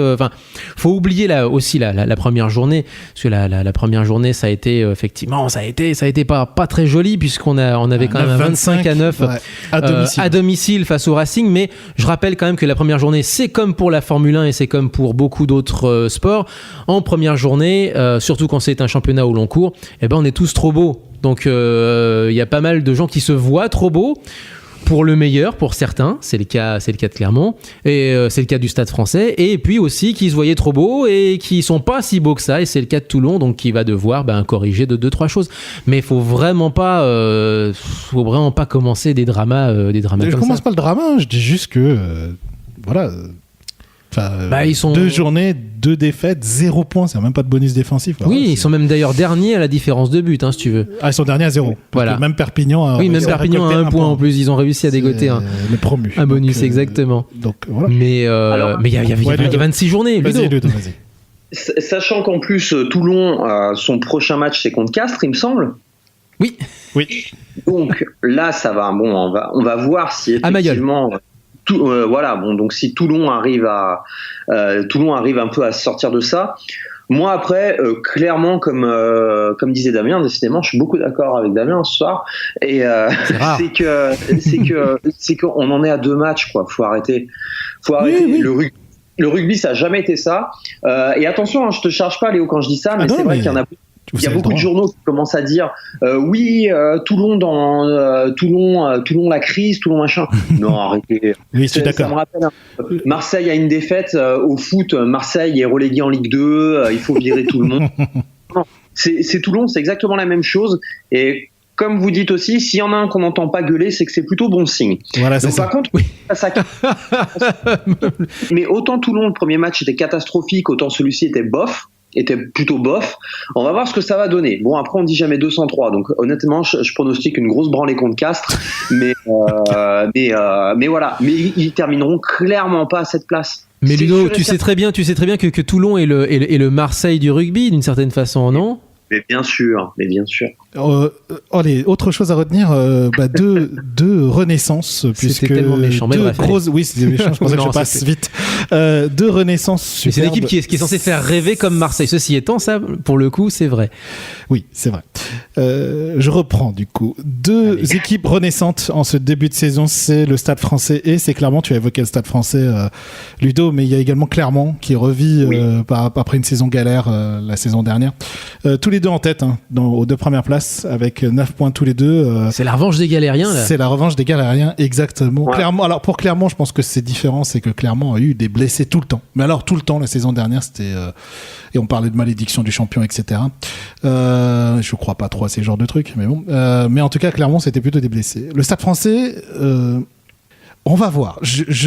Faut oublier là aussi la première journée, parce que la première journée, ça a été effectivement, ça a été pas très joli puisqu'on avait quand même 25-9 à domicile face au Racing. Mais je rappelle quand même que la première journée, c'est comme pour la Formule 1 et c'est comme pour beaucoup d'autres sports. En première journée, surtout quand c'est un championnat au long cours, on est tous trop beaux. Donc il y a pas mal de gens qui se voient trop beaux. Pour le meilleur, pour certains, c'est le cas de Clermont, et c'est le cas du Stade Français, et puis aussi qui se voyaient trop beaux et qui sont pas si beaux que ça, et c'est le cas de Toulon, donc qui va devoir corriger de 2-3 choses. Mais il faut vraiment pas commencer des dramas comme ça. Je commence pas le drama, je dis juste que voilà. Ils sont 2 journées, 2 défaites, 0 points, c'est même pas de bonus défensif. Oui, ils sont même d'ailleurs derniers à la différence de but, si tu veux. Ils sont derniers à 0. Voilà. Même Perpignan a un point en plus, ils ont réussi à dégoter le promu. Un bonus, donc, exactement. Donc, voilà. Mais il y a 26 journées. Vas-y. Sachant qu'en plus, Toulon, son prochain match, c'est contre Castres, il me semble. Oui. Donc là, ça va. Bon, on va voir si effectivement. Donc si Toulon arrive un peu à sortir de ça. Moi après, clairement, comme disait Damien, décidément, je suis beaucoup d'accord avec Damien ce soir. Et c'est qu'on en est à 2 matchs, quoi. Faut arrêter. Oui. Le rugby, ça a jamais été ça. Et attention, je te charge pas, Léo, quand je dis ça, mais c'est vrai qu'il y en a. Il y a beaucoup de journaux qui commencent à dire Toulon Toulon la crise, Toulon machin. Non, arrêtez. Oui, je suis d'accord. Ça me rappelle Marseille a une défaite au foot. Marseille est relégué en Ligue 2. Il faut virer tout le monde. Non, c'est Toulon, c'est exactement la même chose. Et comme vous dites aussi, s'il y en a un qu'on n'entend pas gueuler, c'est que c'est plutôt bon signe. Voilà, c'est donc, ça. Par contre, mais autant Toulon, le premier match était catastrophique, autant celui-ci était bof. était plutôt bof. On va voir ce que ça va donner. Bon, après on dit jamais 203, donc honnêtement je pronostique une grosse branlée contre Castres, mais voilà, mais ils termineront clairement pas à cette place. Mais Ludo, tu sais très bien que Toulon est le Marseille du rugby d'une certaine façon, non ? Mais bien sûr. Allez, autre chose à retenir, deux renaissances, puisque c'était tellement méchant. Oui, c'était méchant. Je pensais que je passe vite. Deux renaissances superbes. C'est une équipe qui est censée faire rêver comme Marseille. Ceci étant, ça, pour le coup, c'est vrai. Oui, c'est vrai. Je reprends du coup. Deux équipes renaissantes en ce début de saison, c'est le Stade Français et c'est Clermont. Tu as évoqué le Stade Français, Ludo, mais il y a également Clermont qui revit après une saison galère la saison dernière. Tous les deux en tête, aux deux premières places, avec 9 points tous les deux. C'est la revanche des Galériens, là. C'est la revanche des Galériens, exactement. Ouais. Clermont, alors pour Clermont, je pense que c'est différent, c'est que Clermont a eu des blessés tout le temps. Mais alors tout le temps, la saison dernière, c'était... et on parlait de malédiction du champion, etc. Je crois pas trop à ces genres de trucs, mais bon. Mais en tout cas, Clermont, c'était plutôt des blessés. Le Stade Français... on va voir. J'ai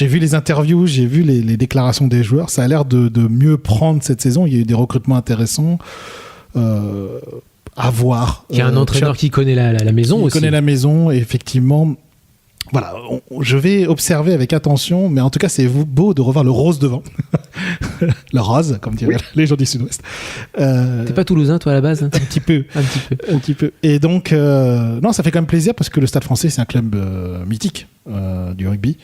vu les interviews, j'ai vu les déclarations des joueurs. Ça a l'air de mieux prendre cette saison. Il y a eu des recrutements intéressants. À voir. Il y a un entraîneur qui connaît la maison aussi. Qui connaît la maison, et effectivement. Voilà, je vais observer avec attention, mais en tout cas, c'est beau de revoir le rose devant. Le rose, comme diraient les gens du Sud-Ouest. T'es pas toulousain, toi, à la base? Un petit peu. Un petit peu. Et donc, non, ça fait quand même plaisir parce que le Stade Français, c'est un club mythique du rugby.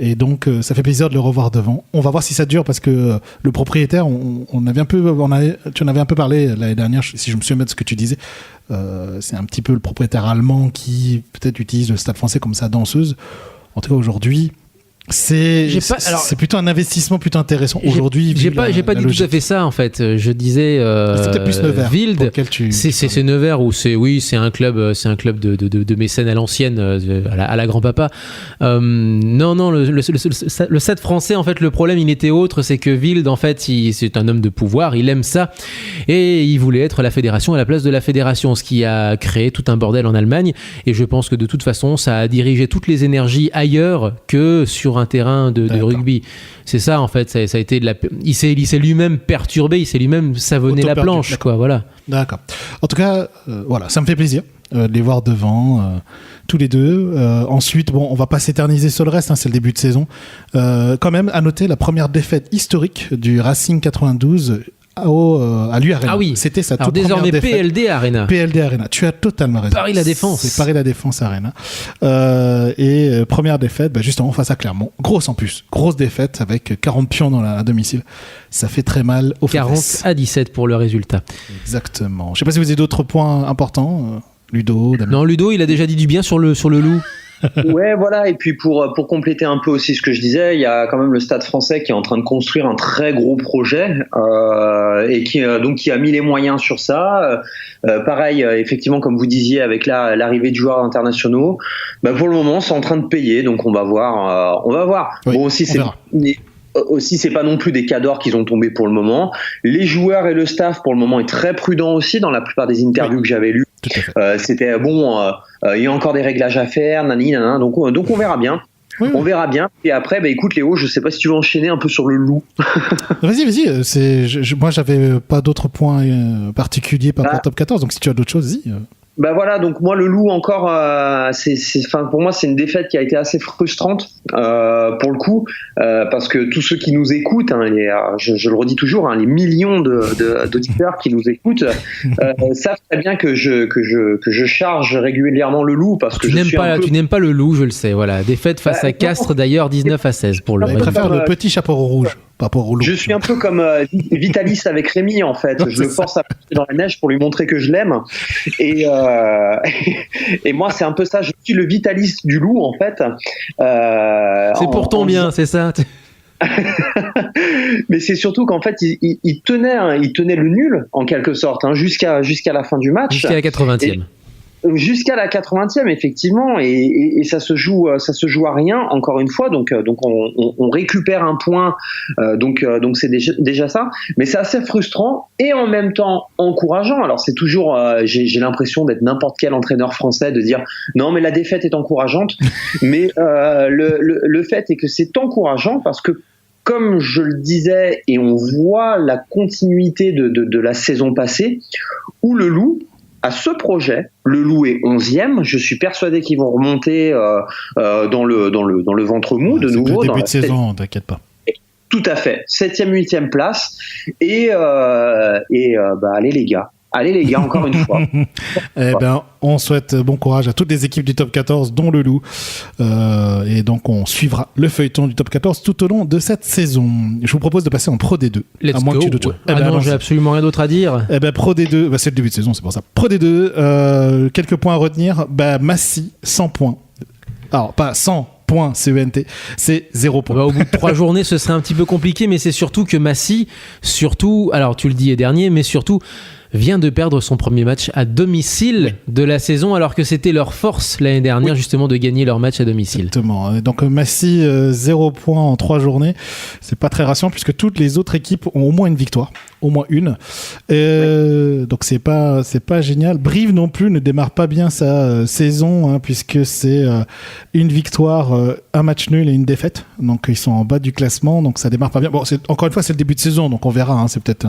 Et donc, ça fait plaisir de le revoir devant. On va voir si ça dure parce que le propriétaire, tu en avais un peu parlé l'année dernière, si je me souviens de ce que tu disais. C'est un petit peu le propriétaire allemand qui peut-être utilise le Stade Français comme sa danseuse. En tout cas, aujourd'hui, c'est plutôt un investissement plutôt intéressant. Aujourd'hui, j'ai pas dit tout à fait ça en fait. Je disais plus Nevers, Wild. C'est Nevers où c'est un club de mécènes à l'ancienne, à la grand-papa. Non, le Stade Français en fait, le problème il était autre, c'est que Wild en fait c'est un homme de pouvoir, il aime ça et il voulait être la fédération à la place de la fédération, ce qui a créé tout un bordel en Allemagne. Et je pense que de toute façon ça a dirigé toutes les énergies ailleurs que sur un terrain de rugby. C'est ça en fait, ça a été il s'est lui-même perturbé, il s'est lui-même savonné la planche, quoi, voilà. D'accord. En tout cas, voilà, ça me fait plaisir de les voir devant tous les deux. Ensuite, bon, on va pas s'éterniser sur le reste, c'est le début de saison. Quand même, à noter la première défaite historique du Racing 92 à l'U-Arena. Ah oui, c'était sa alors toute première désormais défaite. PLD Arena. PLD Arena, tu as totalement raison. Paris La Défense. C'est Paris La Défense Arena. Et première défaite, justement face à Clermont. Grosse en plus, grosse défaite avec 40 pions à domicile. Ça fait très mal aux 40-17 pour le résultat. Exactement. Je sais pas si vous avez d'autres points importants, Ludo, Damien. Non, Ludo, il a déjà dit du bien sur le loup. Ouais, voilà. Et puis pour compléter un peu aussi ce que je disais, il y a quand même le Stade Français qui est en train de construire un très gros projet et qui a mis les moyens sur ça. Pareil, effectivement, comme vous disiez, avec l'arrivée de joueurs internationaux, pour le moment, c'est en train de payer. Donc on va voir. Oui, bon, aussi, c'est pas non plus des cadors qu'ils ont tombé pour le moment. Les joueurs et le staff, pour le moment, est très prudent aussi dans la plupart des interviews que j'avais lues. C'était bon, il y a encore des réglages à faire, donc on verra bien. Oui. On verra bien. Et après, écoute Léo, je sais pas si tu veux enchaîner un peu sur le loup. Vas-y. Moi, j'avais pas d'autres points particuliers par rapport au top 14, donc si tu as d'autres choses, vas-y. Voilà, donc moi le loup encore, pour moi c'est une défaite qui a été assez frustrante pour le coup, parce que tous ceux qui nous écoutent, je le redis toujours, les millions d'auditeurs qui nous écoutent savent très bien que je charge régulièrement le loup parce que tu n'aimes pas le loup, je le sais. Voilà, défaite face à Castres d'ailleurs, 19-16 pour le. Je préfère le petit chapeau rouge. Je suis un peu comme Vitalis avec Rémi en fait. Je le force à pousser dans la neige pour lui montrer que je l'aime. Et moi c'est un peu ça. Je suis le Vitalis du loup en fait. C'est pour ton bien, c'est ça. Mais c'est surtout qu'en fait il tenait le nul en quelque sorte jusqu'à la fin du match. Jusqu'à la 80e. Jusqu'à la 80e effectivement et ça se joue à rien encore une fois donc on récupère un point donc c'est déjà ça, mais c'est assez frustrant et en même temps encourageant. Alors c'est toujours j'ai l'impression d'être n'importe quel entraîneur français de dire non mais la défaite est encourageante mais le fait est que c'est encourageant parce que comme je le disais, et on voit la continuité de la saison passée, où le Loup a ce projet. Le Loup est 11e. Je suis persuadé qu'ils vont remonter dans le ventre mou de nouveau. C'est le début de saison, t'inquiète pas. Tout à fait. 7e, 8e place. Et allez les gars, encore une fois. On souhaite bon courage à toutes les équipes du Top 14, dont le Loup. Et donc, on suivra le feuilleton du Top 14 tout au long de cette saison. Je vous propose de passer en Pro D2. Let's go. Non, j'ai absolument rien d'autre à dire. Pro D2, c'est le début de saison, c'est pour ça. Pro D2, quelques points à retenir. Massy, 100 points. Alors, pas 100 points CENT, c'est 0 points. Au bout de 3 journées, ce serait un petit peu compliqué, mais c'est surtout que Massy, alors tu le dis dernier, mais surtout vient de perdre son premier match à domicile de la saison, alors que c'était leur force l'année dernière, justement, de gagner leur match à domicile. Exactement. Donc Massy, 0 points en 3 journées. C'est pas très rassurant puisque toutes les autres équipes ont au moins une victoire. Au moins une. Donc c'est pas génial. Brive non plus ne démarre pas bien sa saison, puisque c'est une victoire, un match nul et une défaite. Donc ils sont en bas du classement, donc ça démarre pas bien. Bon, encore une fois, c'est le début de saison, donc on verra. C'est peut-être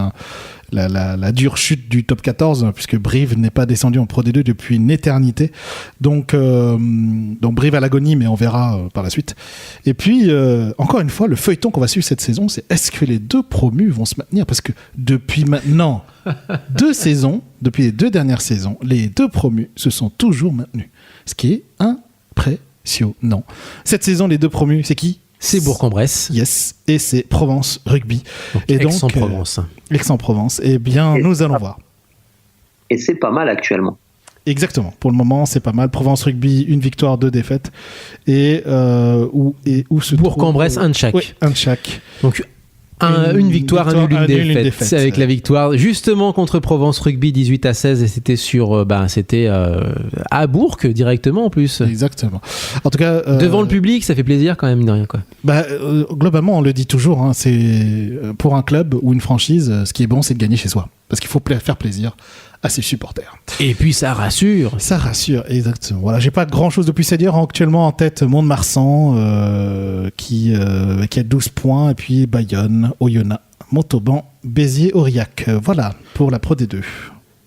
la dure chute du top 14, puisque Brive n'est pas descendu en Pro D2 depuis une éternité. Donc Brive à l'agonie, mais on verra par la suite. Et puis, encore une fois, le feuilleton qu'on va suivre cette saison, c'est est-ce que les 2 promus vont se maintenir ? Parce que depuis maintenant 2 saisons, depuis les 2 dernières saisons, les 2 promus se sont toujours maintenus. Ce qui est impressionnant. Cette saison, les 2 promus, c'est qui ? C'est Bourg-en-Bresse. Yes, et c'est Provence Rugby. Et Aix-en-Provence. Aix-en-Provence. Eh bien, nous allons voir. Et c'est pas mal actuellement. Exactement. Pour le moment, c'est pas mal. Provence Rugby, une victoire, 2 défaites. Et où se Bourg-en-Bresse, un de chaque. Oui, un de chaque. Donc, une victoire, un nul, une défaite. C'est avec la victoire justement contre Provence Rugby 18-16, et c'était c'était à Bourg directement en plus. Exactement. En tout cas, devant le public, ça fait plaisir quand même de rien, quoi. Globalement, on le dit toujours, c'est pour un club ou une franchise, ce qui est bon, c'est de gagner chez soi, parce qu'il faut faire plaisir à ses supporters. Et puis ça rassure. Ça rassure, exactement. Voilà, j'ai pas grand chose de plus à dire. Actuellement en tête, Mont-de-Marsan qui a 12 points, et puis Bayonne, Oyonnax, Montauban, Béziers, Aurillac. Voilà pour la Pro D2.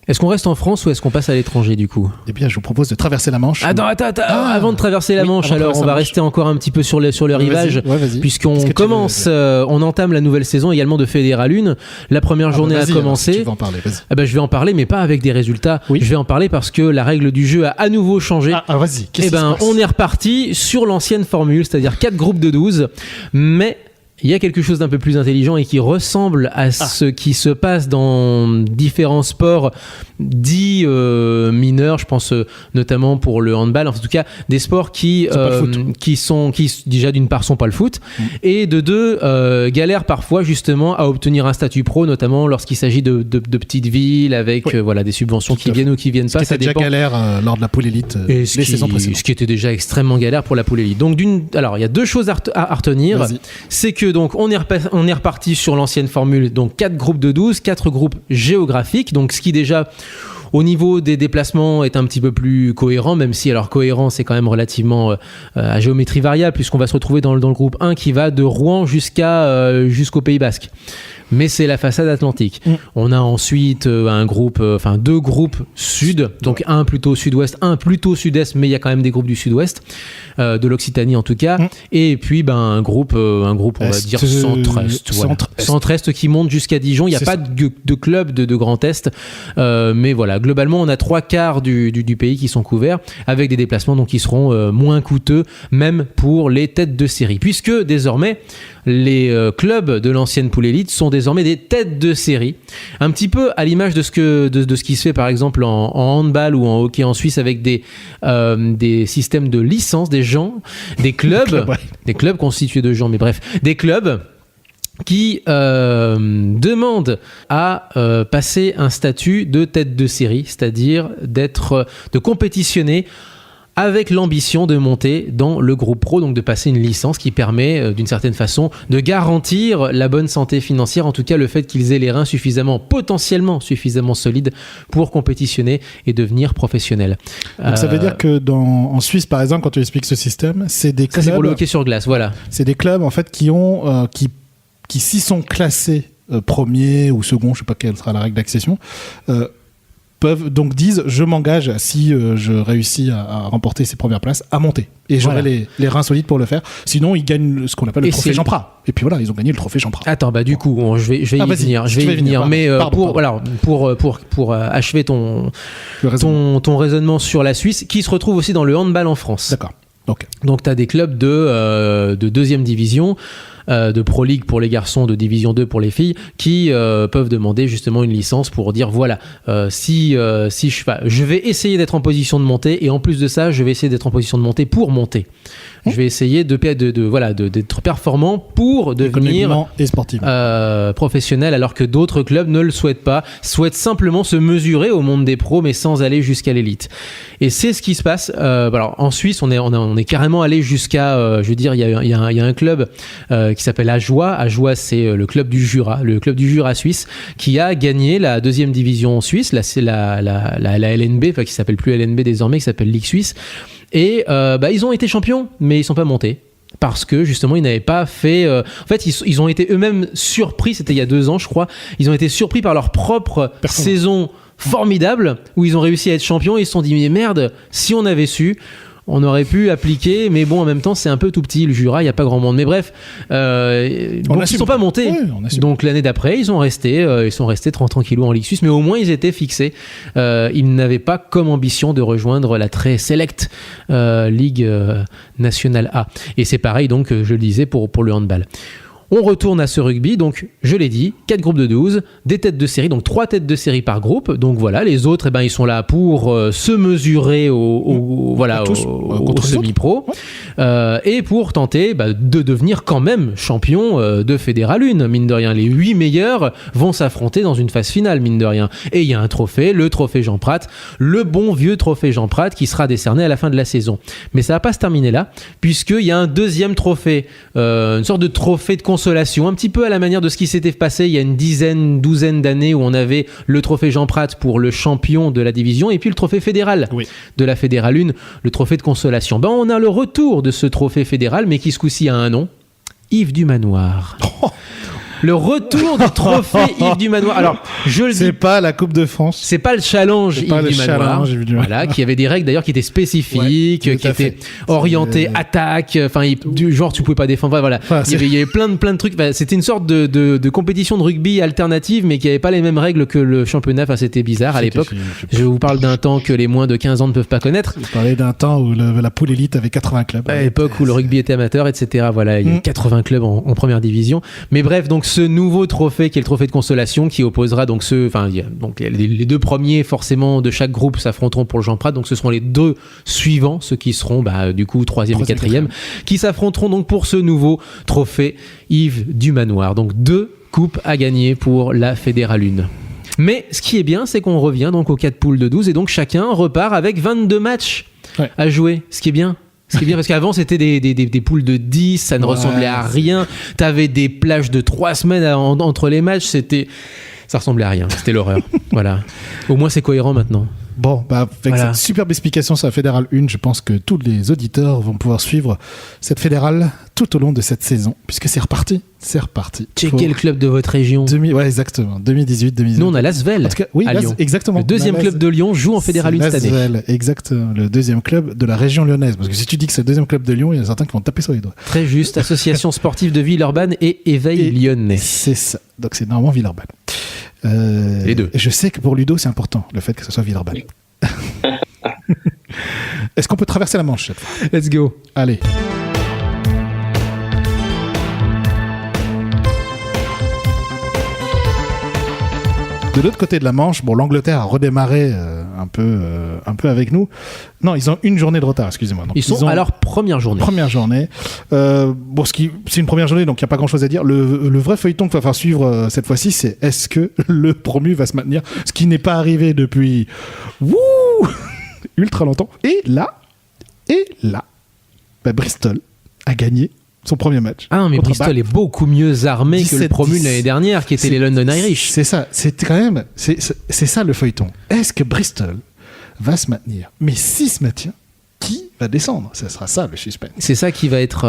Est-ce qu'on reste en France ou est-ce qu'on passe à l'étranger du coup ? Eh bien, je vous propose de traverser la Manche. Attends, avant de traverser la Manche, alors on va rester encore un petit peu sur le rivage, puisqu'on commence, on entame la nouvelle saison également de Fédéral 1. La première journée a commencé. Tu vas en parler, vas-y. Je vais en parler, mais pas avec des résultats. Oui. Je vais en parler parce que la règle du jeu a à nouveau changé. Vas-y. Qu'est-ce qui se passe ? On est reparti sur l'ancienne formule, c'est-à-dire 4 groupes de 12, mais il y a quelque chose d'un peu plus intelligent et qui ressemble à ce qui se passe dans différents sports dits mineurs. Je pense notamment pour le handball. En tout cas, des sports qui déjà d'une part sont pas le foot, et de 2 galèrent parfois justement à obtenir un statut pro, notamment lorsqu'il s'agit de petites villes avec des subventions qui viennent ou qui viennent pas. Ça dépend. Déjà galère lors de la poule élite les saisons précédentes. Ce qui était déjà extrêmement galère pour la poule élite. Donc alors il y a 2 choses à retenir. Vas-y. C'est que donc on est reparti sur l'ancienne formule, donc 4 groupes de 12, 4 groupes géographiques, donc ce qui déjà au niveau des déplacements est un petit peu plus cohérent, même si alors cohérent c'est quand même relativement à géométrie variable, puisqu'on va se retrouver dans le groupe 1 qui va de Rouen jusqu'au Pays Basque. Mais c'est la façade atlantique. On a ensuite 2 groupes sud, donc un plutôt sud-ouest, un plutôt sud-est, mais il y a quand même des groupes du sud-ouest, de l'Occitanie en tout cas, et puis un groupe on va dire centre-est, centre-est qui monte jusqu'à Dijon. Il n'y a pas de club de Grand Est, mais voilà, globalement on a 3/4 du pays qui sont couverts, avec des déplacements donc qui seront moins coûteux, même pour les têtes de série, puisque désormais les clubs de l'ancienne poule élite sont désormais des têtes de série, un petit peu à l'image de ce qui se fait par exemple en handball ou en hockey en Suisse, avec des systèmes de licence, des clubs constitués de gens, mais bref, des clubs qui demandent à passer un statut de tête de série, c'est-à-dire de compétitionner avec l'ambition de monter dans le groupe pro, donc de passer une licence qui permet d'une certaine façon de garantir la bonne santé financière, en tout cas le fait qu'ils aient les reins potentiellement suffisamment solides pour compétitionner et devenir professionnels. Donc ça veut dire que en Suisse par exemple, quand tu expliques ce système, c'est des clubs... Ça c'est pour le hockey sur glace, voilà. C'est des clubs en fait qui qui s'y sont classés premier ou second, je sais pas quelle sera la règle d'accession, disent je m'engage si je réussis à remporter ces premières places à monter et j'aurai les reins solides pour le faire, sinon ils gagnent ce qu'on appelle le trophée Jean Prat et puis voilà, ils ont gagné le trophée Jean Prat. Attends, bah du coup je vais y venir mais pour achever ton raisonnement sur la Suisse qui se retrouve aussi dans le handball en France. D'accord. Okay. Donc tu as des clubs de deuxième division, de Pro League pour les garçons, de Division 2 pour les filles, qui peuvent demander justement une licence pour dire voilà, si je vais essayer d'être en position de monter, et en plus de ça, je vais essayer d'être en position de monter pour monter. Je vais essayer d'être performant pour devenir professionnel, alors que d'autres clubs ne le souhaitent pas, souhaitent simplement se mesurer au monde des pros, mais sans aller jusqu'à l'élite. Et c'est ce qui se passe. Alors en Suisse, on est carrément allé jusqu'à, je veux dire, il y a un club qui s'appelle Ajoie. Ajoie, c'est le club du Jura suisse, qui a gagné la deuxième division suisse. Là, c'est la LNB, enfin qui s'appelle plus LNB désormais, qui s'appelle Ligue Suisse. Et ils ont été champions, mais ils sont pas montés. Parce que justement ils n'avaient pas fait en fait ils ont été eux-mêmes surpris, c'était il y a 2 ans je crois, ils ont été surpris par leur propre saison formidable où ils ont réussi à être champions et ils se sont dit mais merde, si on avait su on aurait pu appliquer, mais bon en même temps c'est un peu tout petit le Jura, il n'y a pas grand monde, mais bref ils ne sont pas montés, donc l'année d'après ils sont restés tranquillou en Ligue Suisse, mais au moins ils étaient fixés. Ils n'avaient pas comme ambition de rejoindre la très select Ligue Nationale A, et c'est pareil donc je le disais pour le handball. On retourne à ce rugby, donc je l'ai dit, 4 groupes de 12, des têtes de série, donc 3 têtes de série par groupe, donc voilà, les autres ils sont là pour se mesurer au semi-pro, et pour tenter de devenir quand même champion de Fédéral 1, mine de rien, les 8 meilleurs vont s'affronter dans une phase finale, mine de rien, et il y a un trophée, le trophée Jean Prat, le bon vieux trophée Jean Prat qui sera décerné à la fin de la saison. Mais ça va pas se terminer là, puisqu'il y a un deuxième trophée, une sorte de trophée de consolation, un petit peu à la manière de ce qui s'était passé il y a une douzaine d'années où on avait le trophée Jean Prat pour le champion de la division et puis le trophée fédéral de la Fédéral 1, le trophée de consolation. On a le retour de ce trophée fédéral, mais qui ce coup-ci a un nom, Yves du Manoir. Le retour du trophée Yves du Manoir. Alors, je le dis. C'est pas la Coupe de France. C'est pas le challenge Yves du Manoir. Voilà, qui avait des règles d'ailleurs qui étaient spécifiques, qui étaient orientées attaque. Enfin, du genre tu pouvais pas défendre. Voilà. Il y avait plein de trucs. C'était une sorte de compétition de rugby alternative, mais qui avait pas les mêmes règles que le championnat. Enfin, c'était bizarre à l'époque. Je vous parle d'un temps que les moins de 15 ans ne peuvent pas connaître. Je parlais d'un temps où la poule élite avait 80 clubs. À l'époque où le rugby était amateur, etc. Voilà, il y a 80 clubs en première division. Mais bref, donc ce nouveau trophée qui est le trophée de consolation qui opposera donc les 2 premiers forcément de chaque groupe s'affronteront pour le Jean Prat, donc ce seront les 2 suivants, ceux qui seront du coup 3e et 4e, qui s'affronteront donc pour ce nouveau trophée Yves du Manoir. Donc 2 coupes à gagner pour la Fédéral 1. Mais ce qui est bien, c'est qu'on revient donc aux 4 poules de 12 et donc chacun repart avec 22 matchs à jouer, ce qui est bien. Ce qui est bien parce qu'avant c'était des poules de 10, ça ne ressemblait à rien. T'avais des plages de 3 semaines entre les matchs, ça ressemblait à rien, c'était l'horreur. Voilà. Au moins c'est cohérent maintenant. Bon, avec cette superbe explication sur la Fédérale 1, je pense que tous les auditeurs vont pouvoir suivre cette Fédérale tout au long de cette saison, puisque c'est reparti. Checkez le club de votre région. Exactement. 2018-2019. Nous, on a l'Asvel à Lyon. Exactement. Le deuxième club de Lyon joue en Fédérale 1 cette année. Exactement. Le deuxième club de la région lyonnaise. Parce que si tu dis que c'est le deuxième club de Lyon, il y en a certains qui vont te taper sur les doigts. Très juste. Association sportive de Villeurbanne et Éveil Lyonnais. C'est ça. Donc c'est normalement Villeurbanne. Les 2. Je sais que pour Ludo, c'est important, le fait que ce soit Villeurbanne. Est-ce qu'on peut traverser la Manche cette fois ? Let's go. Allez. De l'autre côté de la Manche, l'Angleterre a redémarré un peu avec nous. Non, ils ont une journée de retard, excusez-moi. Donc, ils sont à leur première journée. C'est une première journée, donc il n'y a pas grand-chose à dire. Le vrai feuilleton qu'il va falloir suivre cette fois-ci, c'est est-ce que le promu va se maintenir ? Ce qui n'est pas arrivé depuis ultra longtemps. Et là, Bristol a gagné son premier match. Ah non, mais Bristol est beaucoup mieux armé que le promu de l'année dernière, qui était les London Irish. C'est ça, c'est ça le feuilleton. Est-ce que Bristol va se maintenir ? Mais s'il se maintient, qui va descendre. Ce sera ça le suspense. C'est ça qui va être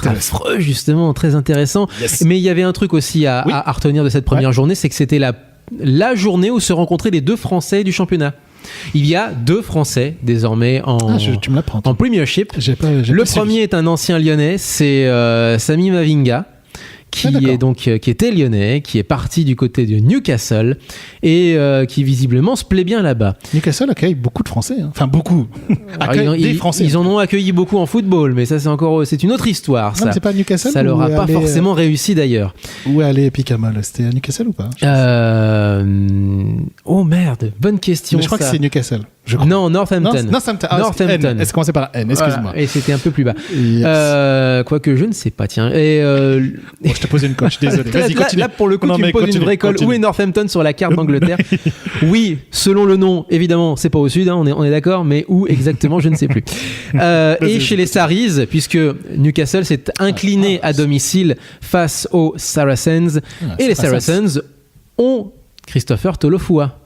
affreux, justement, très intéressant. Yes. Mais il y avait un truc aussi à retenir de cette première journée, c'est que c'était la journée où se rencontraient les 2 Français du championnat. Il y a 2 Français désormais tu me l'apprends. en Premiership. Le premier est un ancien Lyonnais, c'est Sami Mavinga, qui était lyonnais, qui est parti du côté de Newcastle et qui visiblement se plaît bien là-bas. Newcastle accueille beaucoup de Français, hein. Enfin beaucoup. Des Français. Ils en ont accueilli beaucoup en football, mais ça c'est une autre histoire. Non, Ça, mais c'est pas à Newcastle. ça leur a pas forcément réussi d'ailleurs. Où est allé Picamol? C'était à Newcastle ou pas? Oh merde, bonne question. Mais je crois que c'est Newcastle. Non, Northampton. Northampton. Est-ce qu'on commençait par N? Excuse-moi. Voilà. Et c'était un peu plus bas. Yes. Quoique je ne sais pas, tiens. Bon, je te pose une coche, désolé. Vas-y, continue. Là, pour le coup, tu me poses une vraie colle. Où est Northampton sur la carte d'Angleterre? Oui, selon le nom, évidemment, c'est pas au sud, hein, on est d'accord, mais où exactement, je ne sais plus. Et chez les Saris, puisque Newcastle s'est incliné à domicile face aux Saracens, et les Saracens ont Christopher Tolofua,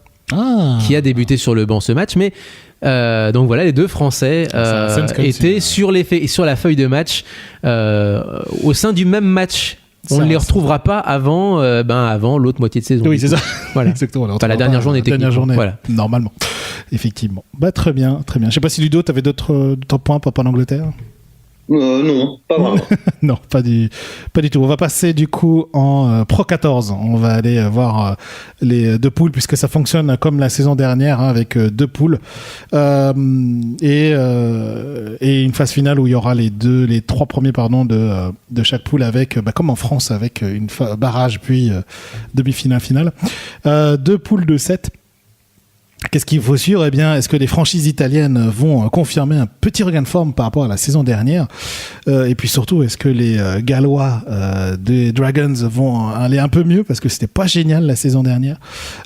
qui a débuté sur le banc ce match, mais donc voilà, les 2 Français étaient sur la feuille de match au sein du même match. On ne les retrouvera pas avant l'autre moitié de saison. Oui, c'est ça. Voilà. Exactement. Enfin, la dernière journée techniquement. Voilà. Normalement. Effectivement. Très bien, très bien. Je sais pas si Ludo, tu avais d'autres points par rapport à l'Angleterre? Non, pas vraiment. Non, pas du tout. On va passer du coup en Pro 14. On va aller voir les 2 poules puisque ça fonctionne comme la saison dernière, hein, avec 2 poules et une phase finale où il y aura les 3 premiers de chaque poule avec comme en France avec une barrage puis demi-finale finale. 2 poules de 7. Qu'est-ce qu'il faut suivre? Eh bien, est-ce que les franchises italiennes vont confirmer un petit regain de forme par rapport à la saison dernière? Et puis surtout, est-ce que les Gallois des Dragons vont aller un peu mieux? Parce que c'était pas génial la saison dernière.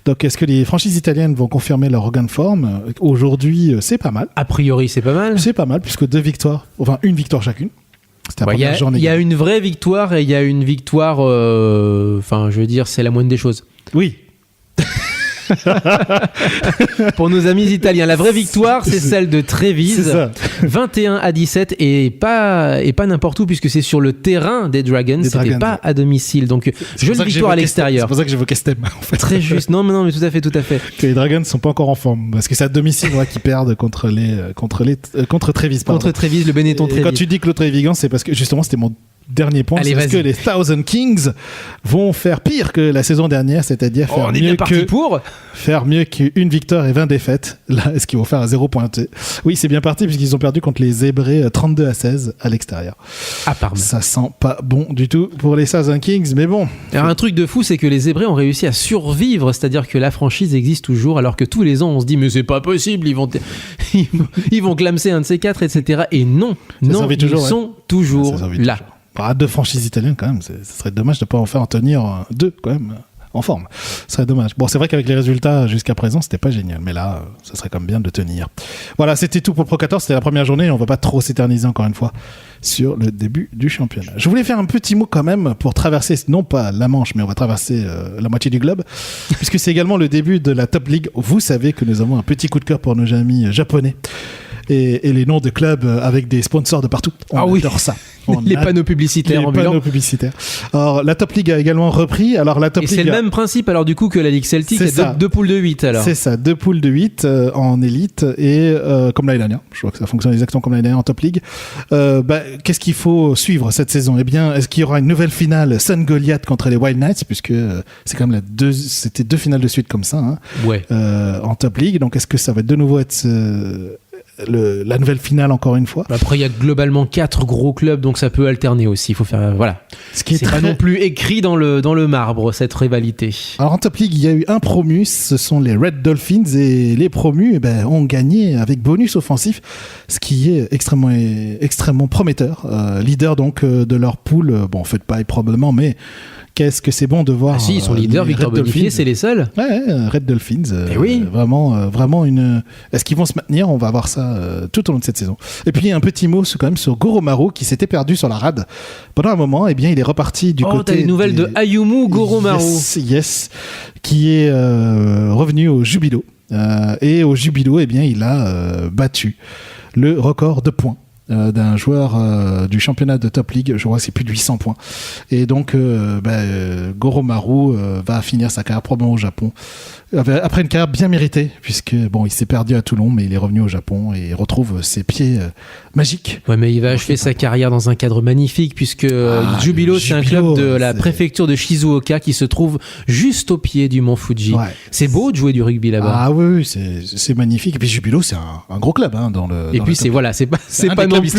Donc, est-ce que les franchises italiennes vont confirmer leur regain de forme? Aujourd'hui, c'est pas mal. A priori, c'est pas mal. C'est pas mal, puisque 2 victoires, enfin une victoire chacune. C'était la première journée. Il y a une vraie victoire et il y a une victoire, je veux dire, c'est la moindre des choses. Oui. Pour nos amis italiens, la vraie victoire, c'est celle de Trévise, 21-17 et pas n'importe où puisque c'est sur le terrain des Dragons, c'était pas à domicile. Donc jolie victoire à l'extérieur. C'est pour ça que j'évoquais Stem en fait. Très juste. Non mais tout à fait. Que les Dragons sont pas encore en forme parce que c'est à domicile qui perdent contre Trévise. Contre Trévise, le Benetton Trévise. Quand tu dis Claude Trévigan, c'est parce que justement c'était mon dernier point. Est-ce que les Thousand Kings vont faire pire que la saison dernière, c'est-à-dire faire mieux qu'une victoire et 20 défaites? Là, est-ce qu'ils vont faire à 0 pointé? Oui, c'est bien parti puisqu'ils ont perdu contre les Zébrés 32-16 à l'extérieur. Ça sent pas bon du tout pour les Thousand Kings, mais bon. Alors, un truc de fou, c'est que les Zébrés ont réussi à survivre, c'est-à-dire que la franchise existe toujours, alors que tous les ans on se dit mais c'est pas possible, ils vont clamser un de ces 4, etc. Et non, ils sont toujours là. À 2 franchises italiennes quand même, ce serait dommage de ne pas en faire en tenir 2 quand même en forme. Ce serait dommage. Bon, c'est vrai qu'avec les résultats jusqu'à présent, c'était pas génial, mais là, ça serait quand même bien de tenir. Voilà, c'était tout pour Pro 14, c'était la première journée, et on va pas trop s'éterniser encore une fois sur le début du championnat. Je voulais faire un petit mot quand même pour traverser, non pas la Manche, mais on va traverser la moitié du globe, puisque c'est également le début de la Top League. Vous savez que nous avons un petit coup de cœur pour nos amis japonais. Et les noms de clubs avec des sponsors de partout. On adore ça. Les panneaux publicitaires ambulants. Alors, la Top League a également repris. Alors, la Top League, c'est le même principe alors du coup que la Ligue Celtic. C'est 2 poules de 8 alors. C'est ça, 2 poules de 8 en élite et comme l'année dernière. Je crois que ça fonctionne exactement comme l'année dernière en Top League. Qu'est-ce qu'il faut suivre cette saison? Eh bien, est-ce qu'il y aura une nouvelle finale Sun Goliath contre les Wild Knights, puisque c'est quand même c'était 2 finales de suite comme ça, hein, en Top League. Donc, est-ce que ça va de nouveau être la nouvelle finale encore une fois? Après, il y a globalement 4 gros clubs, donc ça peut alterner aussi. Il faut faire c'est pas non plus écrit dans le marbre cette rivalité. Alors en Top League, il y a eu un promu, ce sont les Red Dolphins, et les promus ont gagné avec bonus offensif, ce qui est extrêmement prometteur. Leader donc de leur poule. Bon, faites pas probablement, mais qu'est-ce que c'est bon de voir. Ils sont leaders, Victor Bonifié, c'est les seuls. Red Dolphins. Oui. Vraiment une. Est-ce qu'ils vont se maintenir? On va voir ça tout au long de cette saison. Et puis un petit mot quand même sur Goromaru qui s'était perdu sur la rade pendant un moment. Eh bien, il est reparti du côté. T'as des nouvelles de Ayumu Goromaru. Yes, qui est revenu au Jubilo. Et au Jubilo, eh bien, il a battu le record de points d'un joueur du championnat de Top League. Je crois que c'est plus de 800 points. Et donc, Goromaru va finir sa carrière probablement au Japon. Après une carrière bien méritée, puisque bon, il s'est perdu à Toulon, mais il est revenu au Japon et il retrouve ses pieds magiques. Ouais, mais il va achever sa carrière dans un cadre magnifique, puisque Jubilo, c'est un club de la préfecture de Shizuoka qui se trouve juste au pied du mont Fuji. Ouais, c'est beau de jouer du rugby là-bas. Ah oui, c'est magnifique. Et puis Jubilo, c'est un gros club dans le. Et puis c'est pas non plus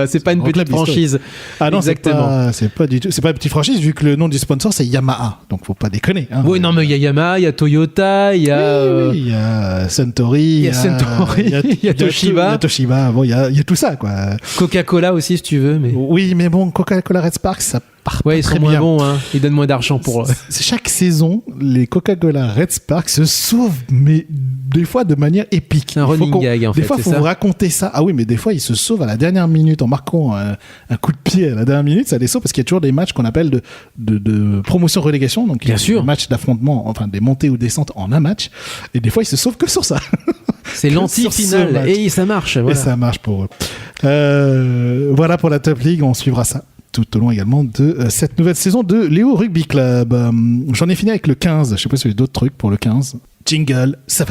c'est pas une petite franchise. Ah non, exactement. C'est pas du tout. C'est pas une petite franchise vu que le nom du sponsor c'est Yamaha. Donc faut pas déconner. Hein. Oui, non, mais il y a Yamaha, il y a Toyota. Il y a Suntory, il y a Toshiba. Il y a Toshiba, bon, il y a tout ça, quoi. Coca-Cola aussi, si tu veux. Mais... Oui, mais bon, Coca-Cola Red Spark, ça part pas ils sont très moins bien. bons, hein. Ils donnent moins d'argent pour... Chaque saison, les Coca-Cola Red Spark se sauvent, mais des fois de manière épique. C'est un running gag, en fait. Des fois, il faut vous raconter ça. Ah oui, mais des fois, ils se sauvent à la dernière minute en marquant un coup de pied à la dernière minute. Ça les sauve parce qu'il y a toujours des matchs qu'on appelle de promotion-relégation. Donc, bien sûr. Des matchs d'affrontement, enfin des montées ou descentes en un match. Et des fois, ils se sauvent que sur ça. C'est l'anti-finale. Et ça marche. Voilà. Et ça marche pour eux. Voilà pour la Top League. On suivra ça tout au long également de cette nouvelle saison de Léo Rugby Club. J'en ai fini avec le 15. Je sais pas si j'ai d'autres trucs pour le 15. Jingle 7.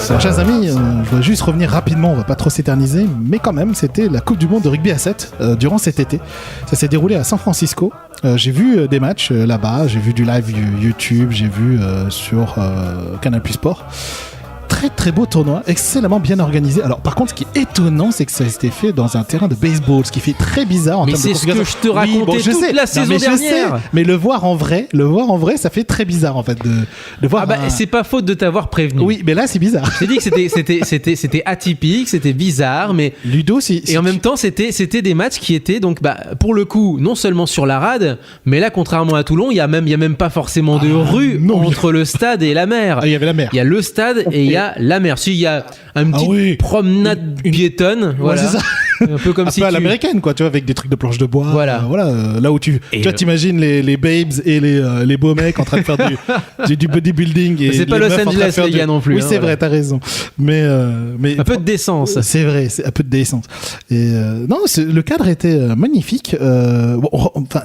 Alors, chers amis, je dois juste revenir rapidement, on va pas trop s'éterniser, mais quand même, c'était la Coupe du Monde de rugby à 7 durant cet été. Ça s'est déroulé à San Francisco. J'ai vu des matchs là-bas, j'ai vu du live YouTube, j'ai vu sur Canal+ Sport. Très très beau tournoi, excellemment bien organisé. Alors par contre, ce qui est étonnant, c'est que ça a été fait dans un terrain de baseball, ce qui fait très bizarre en termes de configuration. Mais c'est ce que je te racontais toute la saison dernière. Mais le voir en vrai, ça fait très bizarre en fait de voir. C'est pas faute de t'avoir prévenu. Oui, mais là c'est bizarre. J'ai dit que c'était atypique, c'était bizarre, mais Ludo, et en même temps c'était des matchs qui étaient donc pour le coup non seulement sur la rade, mais là contrairement à Toulon, il y a même pas forcément de rue entre le stade et la mer. Il y avait la mer. Il y a le stade et il y a la mer. Si, il y a une petite promenade piétonne, voilà. Ouais, c'est ça. Un peu comme un peu à l'américaine, quoi, tu vois, avec des trucs de planches de bois. Voilà. Là où tu t'imagines les babes et les beaux mecs en train de faire du bodybuilding. Et c'est pas Los Angeles, les gars, non plus. Oui, c'est vrai, t'as raison. Mais un peu de décence. C'est vrai, c'est un peu de décence. Et non, le cadre était magnifique.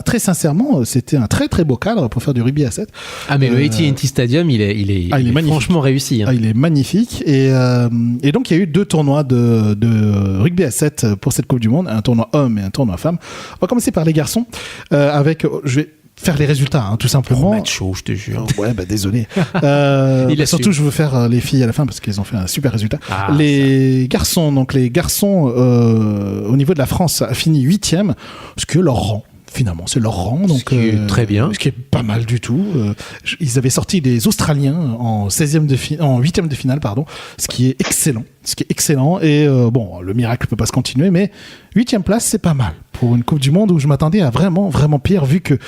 Très sincèrement, c'était un très très beau cadre pour faire du rugby à 7. Ah, mais le AT&T Stadium, il est franchement réussi. Hein. Ah, il est magnifique. Et donc, il y a eu 2 tournois de rugby à 7 pour cette Coupe du Monde, un tournoi homme et un tournoi femme. On va commencer par les garçons avec, je vais faire les résultats, tout simplement. Match chaud, je te jure. Ouais, désolé. Surtout, je veux faire les filles à la fin parce qu'elles ont fait un super résultat. Les garçons, au niveau de la France, a fini 8e, ce que leur rang. Finalement, c'est leur rang, donc ce qui est très bien, ce qui est pas mal du tout. Ils avaient sorti des Australiens en 8e de finale, ce qui est excellent. Et le miracle peut pas se continuer, mais 8e place, c'est pas mal pour une Coupe du Monde où je m'attendais à vraiment pire, vu que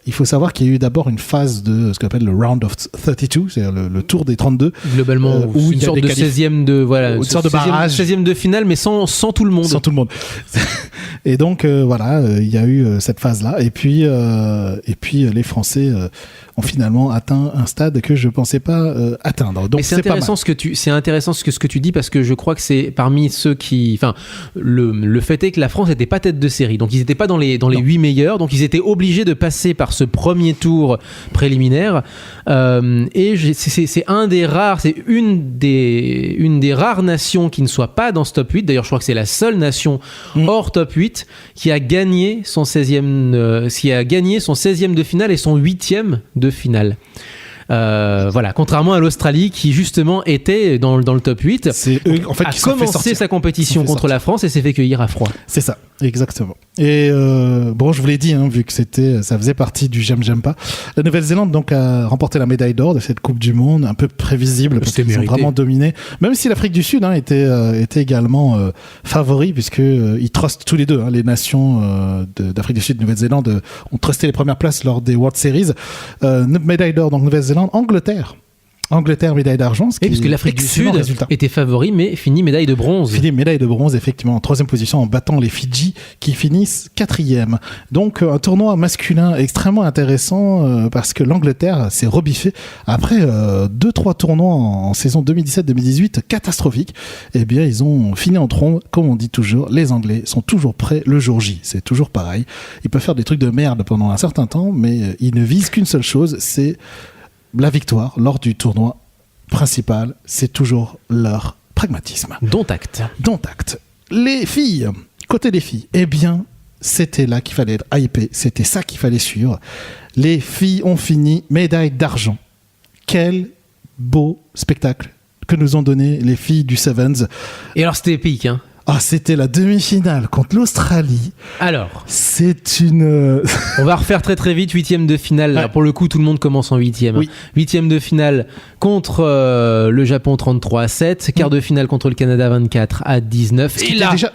il faut savoir qu'il y a eu d'abord une phase de ce qu'on appelle le round of 32, c'est-à-dire le tour des 32. Globalement, où une sorte de 16e une sorte de barrage, 16e de finale, mais sans tout le monde. Sans tout le monde. Et donc il y a eu cette phase-là, et puis les Français ont finalement atteint un stade que je pensais pas atteindre. Donc c'est intéressant ce que tu dis, parce que je crois que c'est parmi ceux qui, le fait est que la France n'était pas tête de série, donc ils n'étaient pas dans les 8 meilleurs, donc ils étaient obligés de passer par ce premier tour préliminaire, et c'est une des rares nations qui ne soit pas dans ce top 8. D'ailleurs, je crois que c'est la seule nation hors top 8 qui a gagné son 16e de finale et son 8e de finale. Contrairement à l'Australie qui justement était dans le top 8, c'est eux en fait a commencé sa compétition contre la France et s'est fait cueillir à froid. C'est ça, exactement. Et je vous l'ai dit, vu que ça faisait partie du j'aime pas. La Nouvelle-Zélande donc a remporté la médaille d'or de cette Coupe du Monde, un peu prévisible parce qu'ils ont vraiment dominé. Même si l'Afrique du Sud était également favori, puisque ils trustent tous les deux, les nations d'Afrique du Sud et Nouvelle-Zélande ont trusté les premières places lors des World Series. Médaille d'or donc Nouvelle-Zélande. Angleterre Angleterre, médaille d'argent. Et puisque l'Afrique du Sud était favori, mais finit médaille de bronze. Finit médaille de bronze, effectivement, en 3e position, en battant les Fidji, qui finissent 4e. Donc, un tournoi masculin extrêmement intéressant, parce que l'Angleterre s'est rebiffée après 2-3 tournois en saison 2017-2018 catastrophiques. Eh bien, ils ont fini en trombe, comme on dit toujours. Les Anglais sont toujours prêts le jour J. C'est toujours pareil. Ils peuvent faire des trucs de merde pendant un certain temps, mais ils ne visent qu'une seule chose, c'est la victoire lors du tournoi principal. C'est toujours leur pragmatisme. Dont acte. Les filles, côté des filles, eh bien, c'était là qu'il fallait être hypé. C'était ça qu'il fallait suivre. Les filles ont fini médaille d'argent. Quel beau spectacle que nous ont donné les filles du Sevens. Et alors, c'était épique, hein. Ah, c'était la demi-finale contre l'Australie. Alors, c'est une... on va refaire très très vite, 8e de finale. Ouais. Pour le coup, tout le monde commence en 8e. Oui. 8e de finale contre le Japon 33-7. Quart de finale contre le Canada 24-19.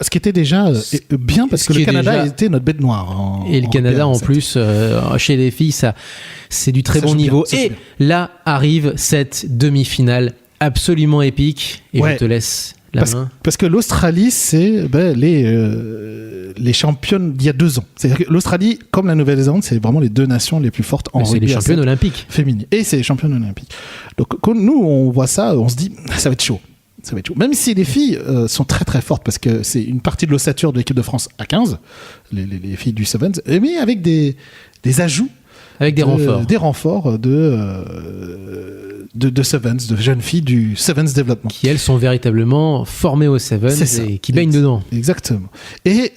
Ce qui était déjà bien, parce que le Canada était notre bête noire. Et le Canada, en plus, chez les filles, c'est du très bon niveau. Et là arrive cette demi-finale absolument épique. Et je te laisse... Parce que l'Australie, c'est les championnes d'il y a 2 ans. C'est-à-dire que l'Australie, comme la Nouvelle-Zélande, c'est vraiment les 2 nations les plus fortes en rugby. C'est les championnes olympiques. Féminines. Et c'est les championnes olympiques. Donc, quand nous, on voit ça, on se dit, ça va être chaud. Même si les filles sont très très fortes, parce que c'est une partie de l'ossature de l'équipe de France à 15, les filles du Sevens, mais avec des ajouts. Avec des renforts. Des renforts de Sevens, de jeunes filles du Sevens Development. Qui, elles, sont véritablement formées au Sevens et qui baignent dedans. Exactement. Et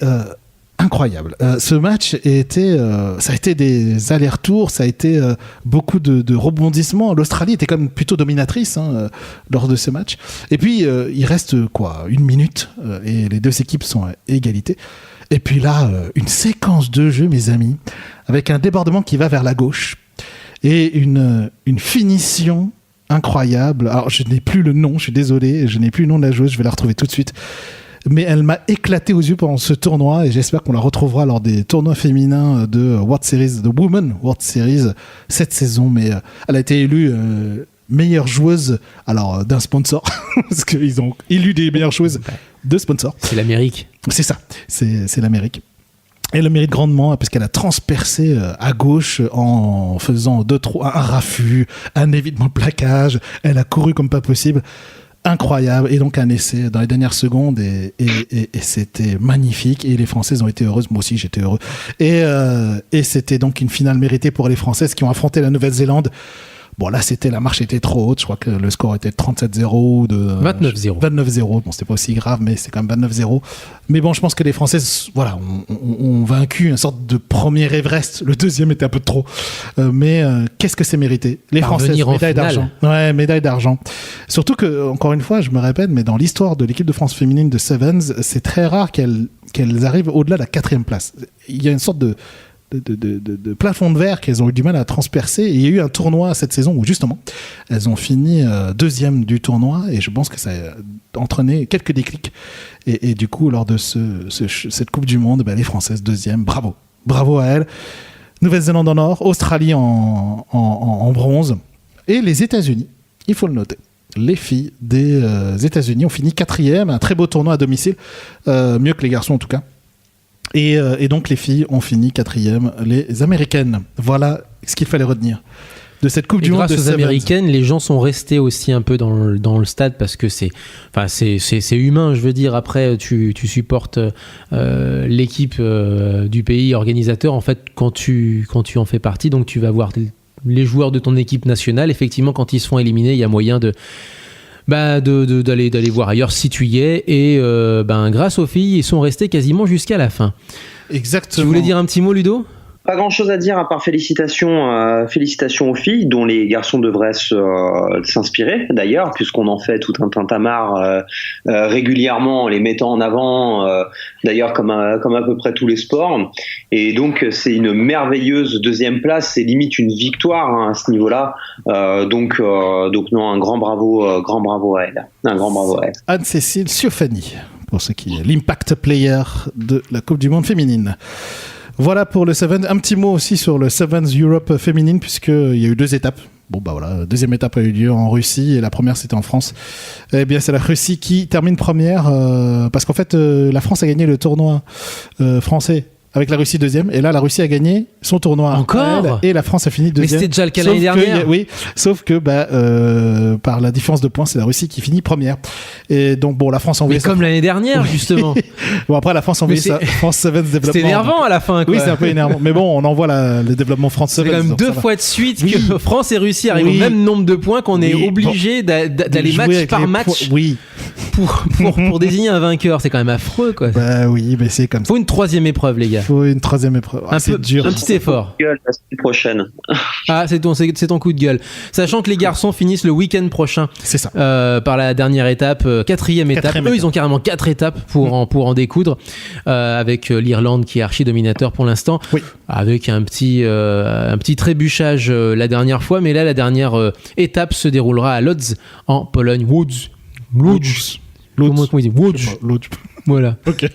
incroyable. Ce match ça a été des allers-retours, ça a été beaucoup de rebondissements. L'Australie était quand même plutôt dominatrice lors de ce match. Et puis, il reste 1 minute et les 2 équipes sont à égalité. Et puis là, une séquence de jeu, mes amis, avec un débordement qui va vers la gauche et une finition incroyable. Alors, je n'ai plus le nom, je suis désolé, je n'ai plus le nom de la joueuse, je vais la retrouver tout de suite. Mais elle m'a éclaté aux yeux pendant ce tournoi et j'espère qu'on la retrouvera lors des tournois féminins de World Series, de Women World Series cette saison. Mais elle a été élue meilleure joueuse d'un sponsor, parce qu'ils ont élu des meilleures joueuses de sponsors. C'est l'Amérique. C'est ça, c'est l'Amérique. Elle le mérite grandement parce qu'elle a transpercé à gauche en faisant un raffut, un évitement de plaquage. Elle a couru comme pas possible. Incroyable. Et donc un essai dans les dernières secondes et c'était magnifique. Et les Françaises ont été heureuses. Moi aussi, j'étais heureux. Et c'était donc une finale méritée pour les Françaises qui ont affronté la Nouvelle-Zélande. Bon, là, la marche était trop haute. Je crois que le score était de 37-0 ou de 29-0. 29-0. Bon, c'était pas aussi grave, mais c'est quand même 29-0. Mais bon, je pense que les Françaises, ont vaincu une sorte de premier Everest. Le deuxième était un peu trop. Mais qu'est-ce que c'est mérité? Les Françaises, médaille d'argent. Ouais, médaille d'argent. Surtout que, encore une fois, je me répète, mais dans l'histoire de l'équipe de France féminine de Sevens, c'est très rare qu'elles arrivent au-delà de la 4e place. Il y a une sorte de plafond de verre qu'elles ont eu du mal à transpercer. Et il y a eu un tournoi cette saison où justement elles ont fini 2e du tournoi et je pense que ça a entraîné quelques déclics et du coup lors de cette Coupe du Monde, les Françaises 2e, bravo à elles. Nouvelle-Zélande en or, Australie en bronze et les États-Unis, il faut le noter. Les filles des États-Unis ont fini 4e, un très beau tournoi à domicile, mieux que les garçons en tout cas. Et donc les filles ont fini 4e, les Américaines. Voilà ce qu'il fallait retenir de cette Coupe du Monde. Grâce aux Américaines, les gens sont restés aussi un peu dans le stade parce que c'est humain, je veux dire. Après, tu supportes l'équipe du pays organisateur. En fait, quand tu en fais partie, donc tu vas voir les joueurs de ton équipe nationale. Effectivement, quand ils se font éliminer, il y a moyen d'aller voir ailleurs si tu y es et grâce aux filles ils sont restés quasiment jusqu'à la fin. Exactement. Tu voulais dire un petit mot, Ludo? Pas grand chose à dire à part félicitations aux filles dont les garçons devraient s'inspirer d'ailleurs puisqu'on en fait tout un tintamarre régulièrement en les mettant en avant d'ailleurs comme à peu près tous les sports et donc c'est une merveilleuse 2e place, c'est limite une victoire à ce niveau-là donc non, un grand bravo à elle, Anne-Cécile Siofani pour ce qui est l'impact player de la Coupe du Monde féminine. Voilà pour le Sevens. Un petit mot aussi sur le Sevens Europe féminine, puisqu'il y a eu 2 étapes. Bon bah voilà, deuxième étape a eu lieu en Russie et la première c'était en France. Eh bien c'est la Russie qui termine première parce qu'en fait la France a gagné le tournoi français avec la Russie deuxième, et là la Russie a gagné son tournoi encore, et la France a fini deuxième. Mais c'était déjà le cas l'année dernière. Oui, sauf que par la différence de points, c'est la Russie qui finit première. Et donc bon, la France a envoyé. Mais comme l'année dernière, justement. Bon après la France a envoyé sa France Sevens développement. C'était énervant à la fin. Quoi. Oui, c'est un peu énervant. Mais bon, on envoie le développement France Sevens. C'est quand même 2 fois de suite que France et Russie arrivent au même nombre de points qu'on est obligé d'aller match par match. Oui. Pour désigner un vainqueur, c'est quand même affreux, quoi. Bah oui, mais c'est comme ça. Faut une 3e épreuve, les gars. Faut une 3e épreuve. C'est dur. Un petit effort. La semaine prochaine. Ah, c'est ton coup de gueule. Sachant que les garçons finissent le week-end prochain. C'est ça. Par la dernière étape, 4e étape. Eux, ils ont carrément 4 étapes pour en découdre. Avec l'Irlande qui est archi-dominateur pour l'instant. Oui. Avec un petit trébuchage la dernière fois. Mais là, la dernière étape se déroulera à Lodz, en Pologne. Lodz. Voilà. Ok.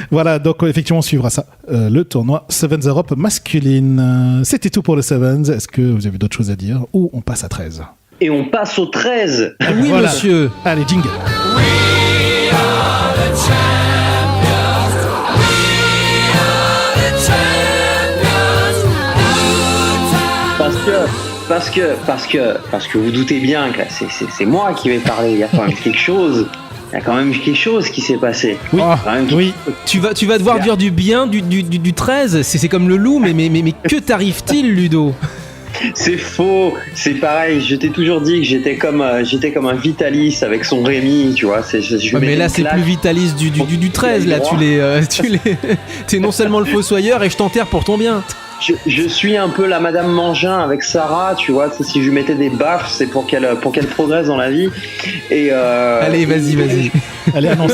Voilà, donc effectivement, on suivra ça. Le tournoi Sevens Europe masculine. C'était tout pour le Sevens. Est-ce que vous avez d'autres choses à dire ou on passe à 13 ? Et on passe au 13. Oui, voilà. Monsieur. Allez, jingle. We are the champions. We are the champions. Parce que vous doutez bien que c'est moi qui vais parler. Il y a quand même quelque chose. Il y a quand même quelque chose qui s'est passé. Oui. Oui. Tu vas devoir dire du bien du 13. C'est comme le loup, mais que t'arrive-t-il, Ludo ? C'est faux, c'est pareil. Je t'ai toujours dit que j'étais comme un Vitalis avec son Rémi, tu vois. Mais là, c'est plus Vitalis du 13. Là, t'es non seulement le fossoyeur et je t'enterre pour ton bien. Je suis un peu la Madame Mangin avec Sarah, tu vois. Si je lui mettais des baffes, c'est pour qu'elle progresse dans la vie. Et allez, vas-y. Allez, annonce,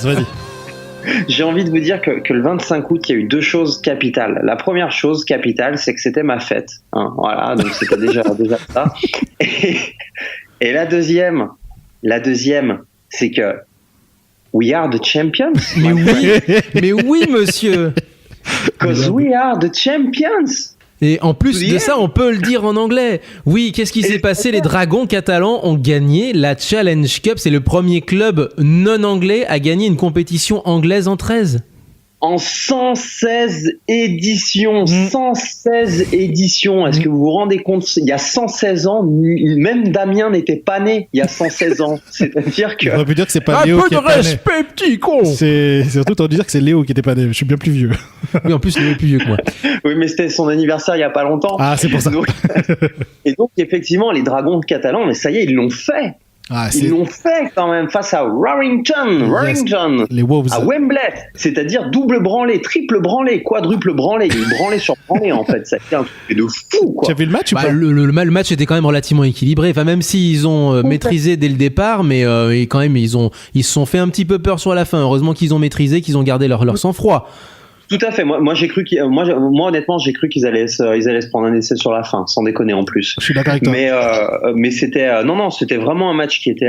vas-y. J'ai envie de vous dire que le 25 août, il y a eu 2 choses capitales. La première chose capitale, c'est que c'était ma fête. Hein, voilà, donc c'était déjà ça. Et la deuxième, c'est que we are the champions. Mais oui, monsieur. Because we are the champions. Et en plus de ça, on peut le dire en anglais. Oui, qu'est-ce qui s'est passé ? Les Dragons catalans ont gagné la Challenge Cup. C'est le premier club non anglais à gagner une compétition anglaise en 13. En 116 éditions. 116 éditions. Est-ce que vous vous rendez compte ? Il y a 116 ans, même Damien n'était pas né il y a 116 ans. C'est-à-dire que... On peut dire que c'est pas Léo qui est pas né. Un peu de respect, petit con ! C'est surtout, on peut dire que c'est Léo qui était pas né. Je suis bien plus vieux. Oui, en plus, Léo est plus vieux que moi. Oui, mais c'était son anniversaire il y a pas longtemps. Ah, c'est pour ça. Et donc, effectivement, les Dragons catalans, mais ça y est, ils l'ont fait. Ils l'ont fait quand même face à Warrington, les Wolves. À Wembley, c'est-à-dire double branlé, triple branlé, quadruple branlé, branlé sur branlé en fait, ça a été un truc de fou quoi. Tu as vu le match ou pas ? Le match était quand même relativement équilibré, enfin même s'ils ont maîtrisé dès le départ, mais quand même ils se sont fait un petit peu peur sur la fin. Heureusement qu'ils ont maîtrisé, qu'ils ont gardé leur sang-froid. Tout à fait. Moi, j'ai cru moi, honnêtement, j'ai cru qu'ils allaient se prendre un essai sur la fin, sans déconner en plus. Je suis d'accord avec toi. Mais c'était, c'était vraiment un match qui était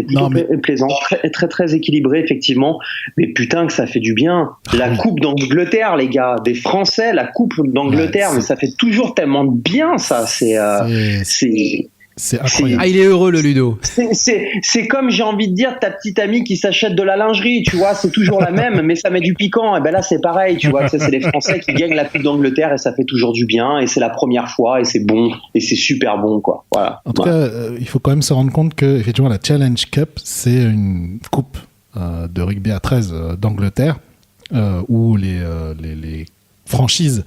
plutôt plaisant, très, très, très équilibré, effectivement. Mais putain, que ça fait du bien. La Coupe d'Angleterre, les gars, des Français, la Coupe d'Angleterre, mais ça fait toujours tellement de bien, ça. C'est incroyable. Il est heureux, le Ludo. C'est comme, j'ai envie de dire, ta petite amie qui s'achète de la lingerie, tu vois, c'est toujours la même, mais ça met du piquant. Et ben là, c'est pareil, tu vois, c'est les Français qui gagnent la Coupe d'Angleterre et ça fait toujours du bien, et c'est la première fois, et c'est bon, et c'est super bon, quoi. Voilà. En tout cas, il faut quand même se rendre compte que, effectivement, la Challenge Cup, c'est une coupe de rugby à 13 d'Angleterre, où les franchises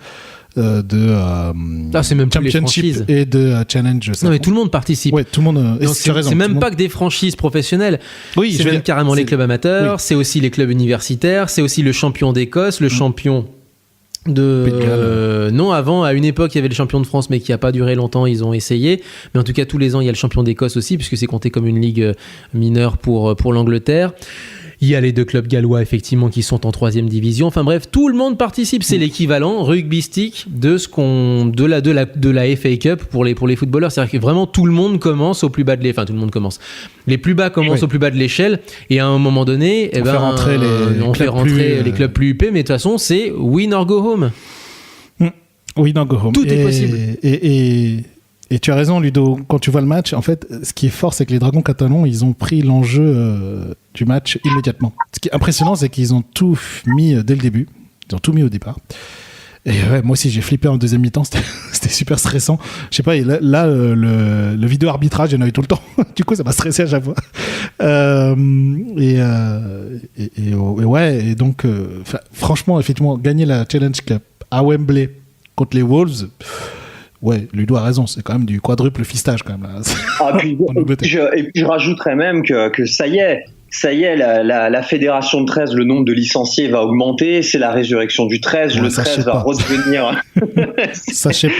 c'est même Championship et de Challenge. Non, mais tout le monde participe. Ouais, tout le monde. C'est même pas que des franchises professionnelles. Oui, c'est même carrément les clubs amateurs. C'est aussi les clubs universitaires. C'est aussi le champion d'Écosse, le champion de. Non, avant, à une époque, il y avait le champion de France, mais qui a pas duré longtemps. Ils ont essayé, mais en tout cas, tous les ans, il y a le champion d'Écosse aussi, puisque c'est compté comme une ligue mineure pour l'Angleterre. Il y a les 2 clubs gallois, effectivement, qui sont en 3e division. Enfin bref, tout le monde participe. C'est l'équivalent rugbystique de la FA Cup pour les footballeurs. C'est-à-dire que vraiment, tout le monde commence au plus bas tout le monde commence. Les plus bas commencent au plus bas de l'échelle. Et à un moment donné, on fait rentrer les clubs plus huppés. Mais de toute façon, c'est win or go home. Win or go home. Tout est possible. Et tu as raison, Ludo. Quand tu vois le match, en fait, ce qui est fort, c'est que les Dragons catalans, ils ont pris l'enjeu du match immédiatement. Ce qui est impressionnant, c'est qu'ils ont tout mis dès le début. Ils ont tout mis au départ. Et ouais, moi aussi, j'ai flippé en deuxième mi-temps. C'était super stressant. Je sais pas, et là le vidéo arbitrage, il y en avait tout le temps. Du coup, ça m'a stressé à chaque fois. Et donc, franchement, effectivement, gagner la Challenge Cup à Wembley contre les Wolves. Ouais, Ludo a raison, c'est quand même du quadruple fistage quand même là. Et puis je rajouterais même que ça y est, la fédération de 13, le nombre de licenciés va augmenter, c'est la résurrection du 13, ouais, le 13 va redevenir... Ça, je sais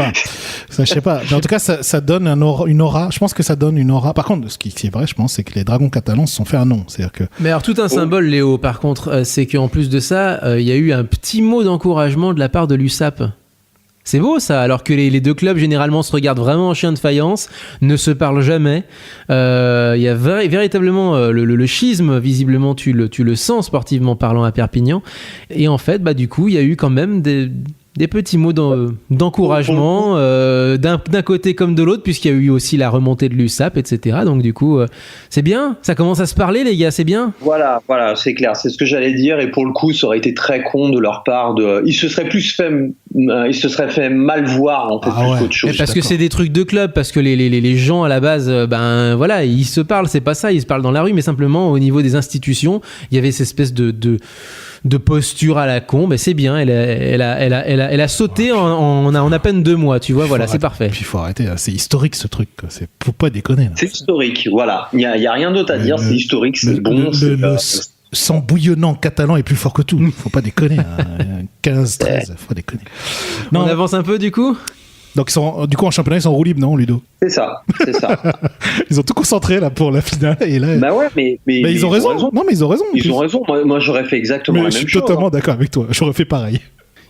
pas. Mais en tout cas, ça donne une aura. Je pense que ça donne une aura. Par contre, ce qui est vrai, je pense, c'est que les Dragons catalans se sont fait un nom. C'est-à-dire que... Mais alors, tout un symbole, Léo, par contre, c'est qu'en plus de ça, il y a eu un petit mot d'encouragement de la part de l'USAP. C'est beau ça, alors que les deux clubs généralement se regardent vraiment en chien de faïence, ne se parlent jamais. Il y a véritablement le schisme, visiblement tu le sens sportivement parlant à Perpignan. Et en fait, du coup, il y a eu quand même des petits mots d'encouragement d'un côté comme de l'autre, puisqu'il y a eu aussi la remontée de l'USAP, etc. Donc du coup, c'est bien, ça commence à se parler les gars, c'est bien. Voilà, c'est clair, c'est ce que j'allais dire, et pour le coup, ça aurait été très con de leur part. Ils se seraient fait mal voir en fait, plus qu'autre chose. Mais parce que c'est des trucs de club, parce que les gens à la base, voilà, ils se parlent, c'est pas ça, ils se parlent dans la rue, mais simplement au niveau des institutions, il y avait cette espèce de posture à la con, mais c'est bien, elle a sauté en à peine 2 mois, tu vois, voilà, c'est parfait. Puis il faut arrêter, c'est historique ce truc, faut pas déconner. Là. C'est historique, voilà, il y a rien d'autre à dire, c'est historique, c'est bon. Le sang bouillonnant catalan est plus fort que tout, faut pas déconner, 15-13, faut déconner. Non, on avance un peu du coup. Donc du coup en championnat ils sont en roue libre, non Ludo? C'est ça. Ils ont tout concentré là pour la finale et là. Bah ouais, mais ils ont raison. Non mais ils ont raison. Ils ont raison. Moi j'aurais fait exactement la même chose. Je suis totalement d'accord avec toi. J'aurais fait pareil.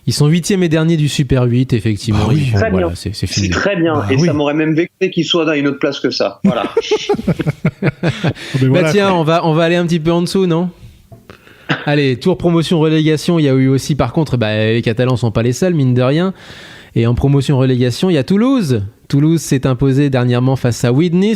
Ils sont 8e et dernier du Super 8, effectivement. Ah oui, très bien. C'est fini. C'est très bien. Et ça m'aurait même vexé qu'ils soient dans une autre place que ça. Voilà. Tiens, on va aller un petit peu en dessous, non? Allez, tour promotion-relégation. Il y a eu aussi, par contre, les Catalans sont pas les seuls, mine de rien. Et en promotion-relégation, il y a Toulouse. Toulouse s'est imposé dernièrement face à Widnes.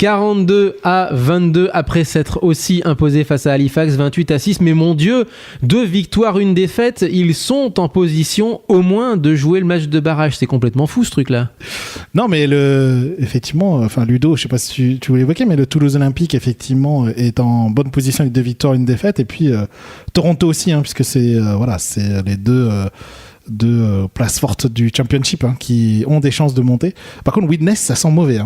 42-22 après s'être aussi imposé face à Halifax, 28-6. Mais mon Dieu, 2 victoires, 1 défaite. Ils sont en position au moins de jouer le match de barrage. C'est complètement fou ce truc-là. Non, mais effectivement, enfin Ludo, je sais pas si tu voulais évoquer, mais le Toulouse Olympique effectivement est en bonne position avec 2 victoires, 1 défaite. Et puis Toronto aussi, puisque c'est les deux places fortes du Championship qui ont des chances de monter. Par contre, Widnes, ça sent mauvais.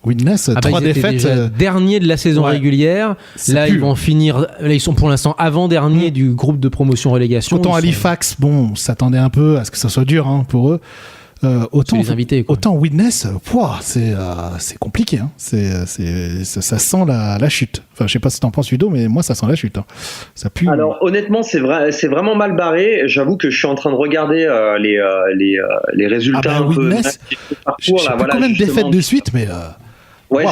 Widnes, 3 défaites. Déjà dernier de la saison régulière. Là, ils vont finir. Là, ils sont pour l'instant avant-dernier du groupe de promotion-relégation. Autant Halifax, on s'attendait un peu à ce que ça soit dur pour eux. Autant les invités, autant Widnes, c'est compliqué. Ça sent la chute. Enfin, je sais pas si t'en penses, Ludo, mais moi, ça sent la chute. Ça pue. Alors, honnêtement, c'est vraiment mal barré. J'avoue que je suis en train de regarder les résultats un peu. Je sais pas combien de défaites de suite, mais. Ouais, wow,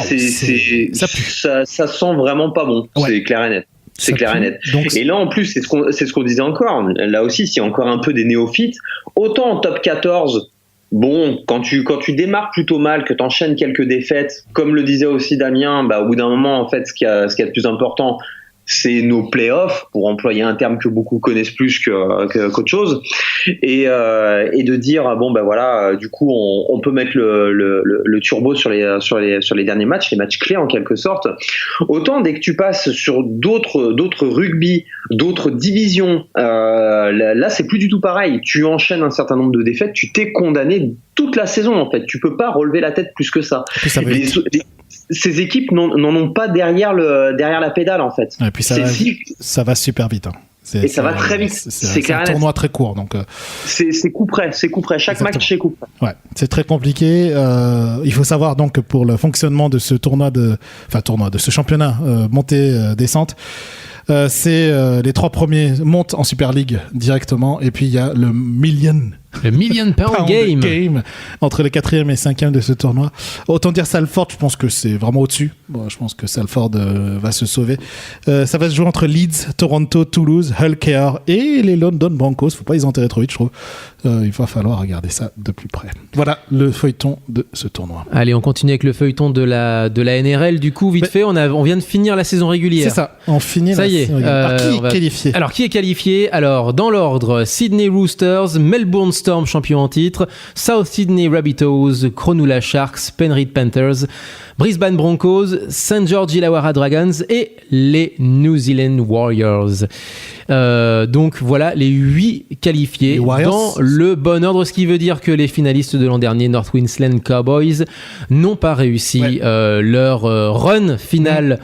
ça sent vraiment pas bon. Ouais. C'est clair et net. C'est clair et net. Et là, en plus, c'est ce qu'on disait encore. Là aussi, s'il y a encore un peu des néophytes, autant en top 14, bon, quand tu démarres plutôt mal, que tu enchaînes quelques défaites, comme le disait aussi Damien, au bout d'un moment, en fait, ce qu'il y a de plus important, c'est nos playoffs, pour employer un terme que beaucoup connaissent plus qu'autre chose, et de dire du coup on peut mettre le turbo sur les derniers matchs, les matchs clés en quelque sorte. Autant dès que tu passes sur d'autres rugby, d'autres divisions, là c'est plus du tout pareil. Tu enchaînes un certain nombre de défaites, tu t'es condamné toute la saison en fait. Tu peux pas relever la tête plus que ça. Ces équipes n'en ont pas derrière la pédale en fait. Et puis ça va super vite. Et ça va très vite. C'est un tournoi très court, donc. C'est coup près. Chaque match c'est coup près. Ouais, c'est très compliqué. Il faut savoir donc que pour le fonctionnement de ce de ce championnat montée-descente. C'est les 3 premiers montent en Super League directement, et puis il y a le Million Le Million Pound Game. Entre les 4e et 5e de ce tournoi. Autant dire Salford, je pense que c'est vraiment au-dessus. Bon, je pense que Salford va se sauver. Ça va se jouer entre Leeds, Toronto, Toulouse, Hull KR et les London Broncos. Faut pas les enterrer trop vite, je trouve. Il va falloir regarder ça de plus près. Voilà le feuilleton de ce tournoi. Allez, on continue avec le feuilleton de la NRL. Du coup, vite fait, on vient de finir la saison régulière. C'est ça, on finit ça la y est. saison régulière. Alors, qui est qualifié ? Alors, qui est qualifié ? Alors, dans l'ordre, Sydney Roosters, Melbourne Storm champion en titre, South Sydney Rabbitohs, Cronulla Sharks, Penrith Panthers, Brisbane Broncos, St George Illawarra Dragons et les New Zealand Warriors. Donc voilà les 8 qualifiés dans le bon ordre, ce qui veut dire que les finalistes de l'an dernier, North Queensland Cowboys, n'ont pas réussi leur run final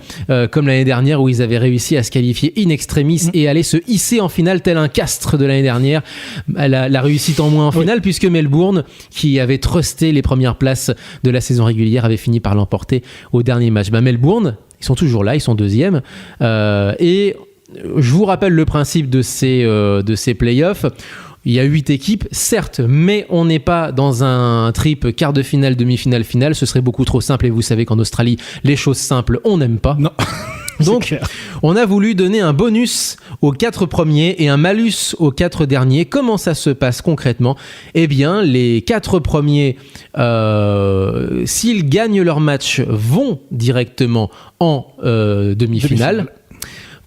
comme l'année dernière où ils avaient réussi à se qualifier in extremis et aller se hisser en finale tel un castre de l'année dernière. La réussite en moins en finale puisque Melbourne, qui avait trusté les premières places de la saison régulière, avait fini par l'emporter au dernier match. Melbourne, ils sont toujours là, ils sont 2e et je vous rappelle le principe de ces playoffs. Il y a 8 équipes, certes, mais on n'est pas dans un trip quart de finale, demi-finale, finale. Ce serait beaucoup trop simple et vous savez qu'en Australie, les choses simples, on n'aime pas. Non. Donc, on a voulu donner un bonus aux 4 premiers et un malus aux 4 derniers. Comment ça se passe concrètement ? Eh bien, les 4 premiers, s'ils gagnent leur match, vont directement en demi-finale.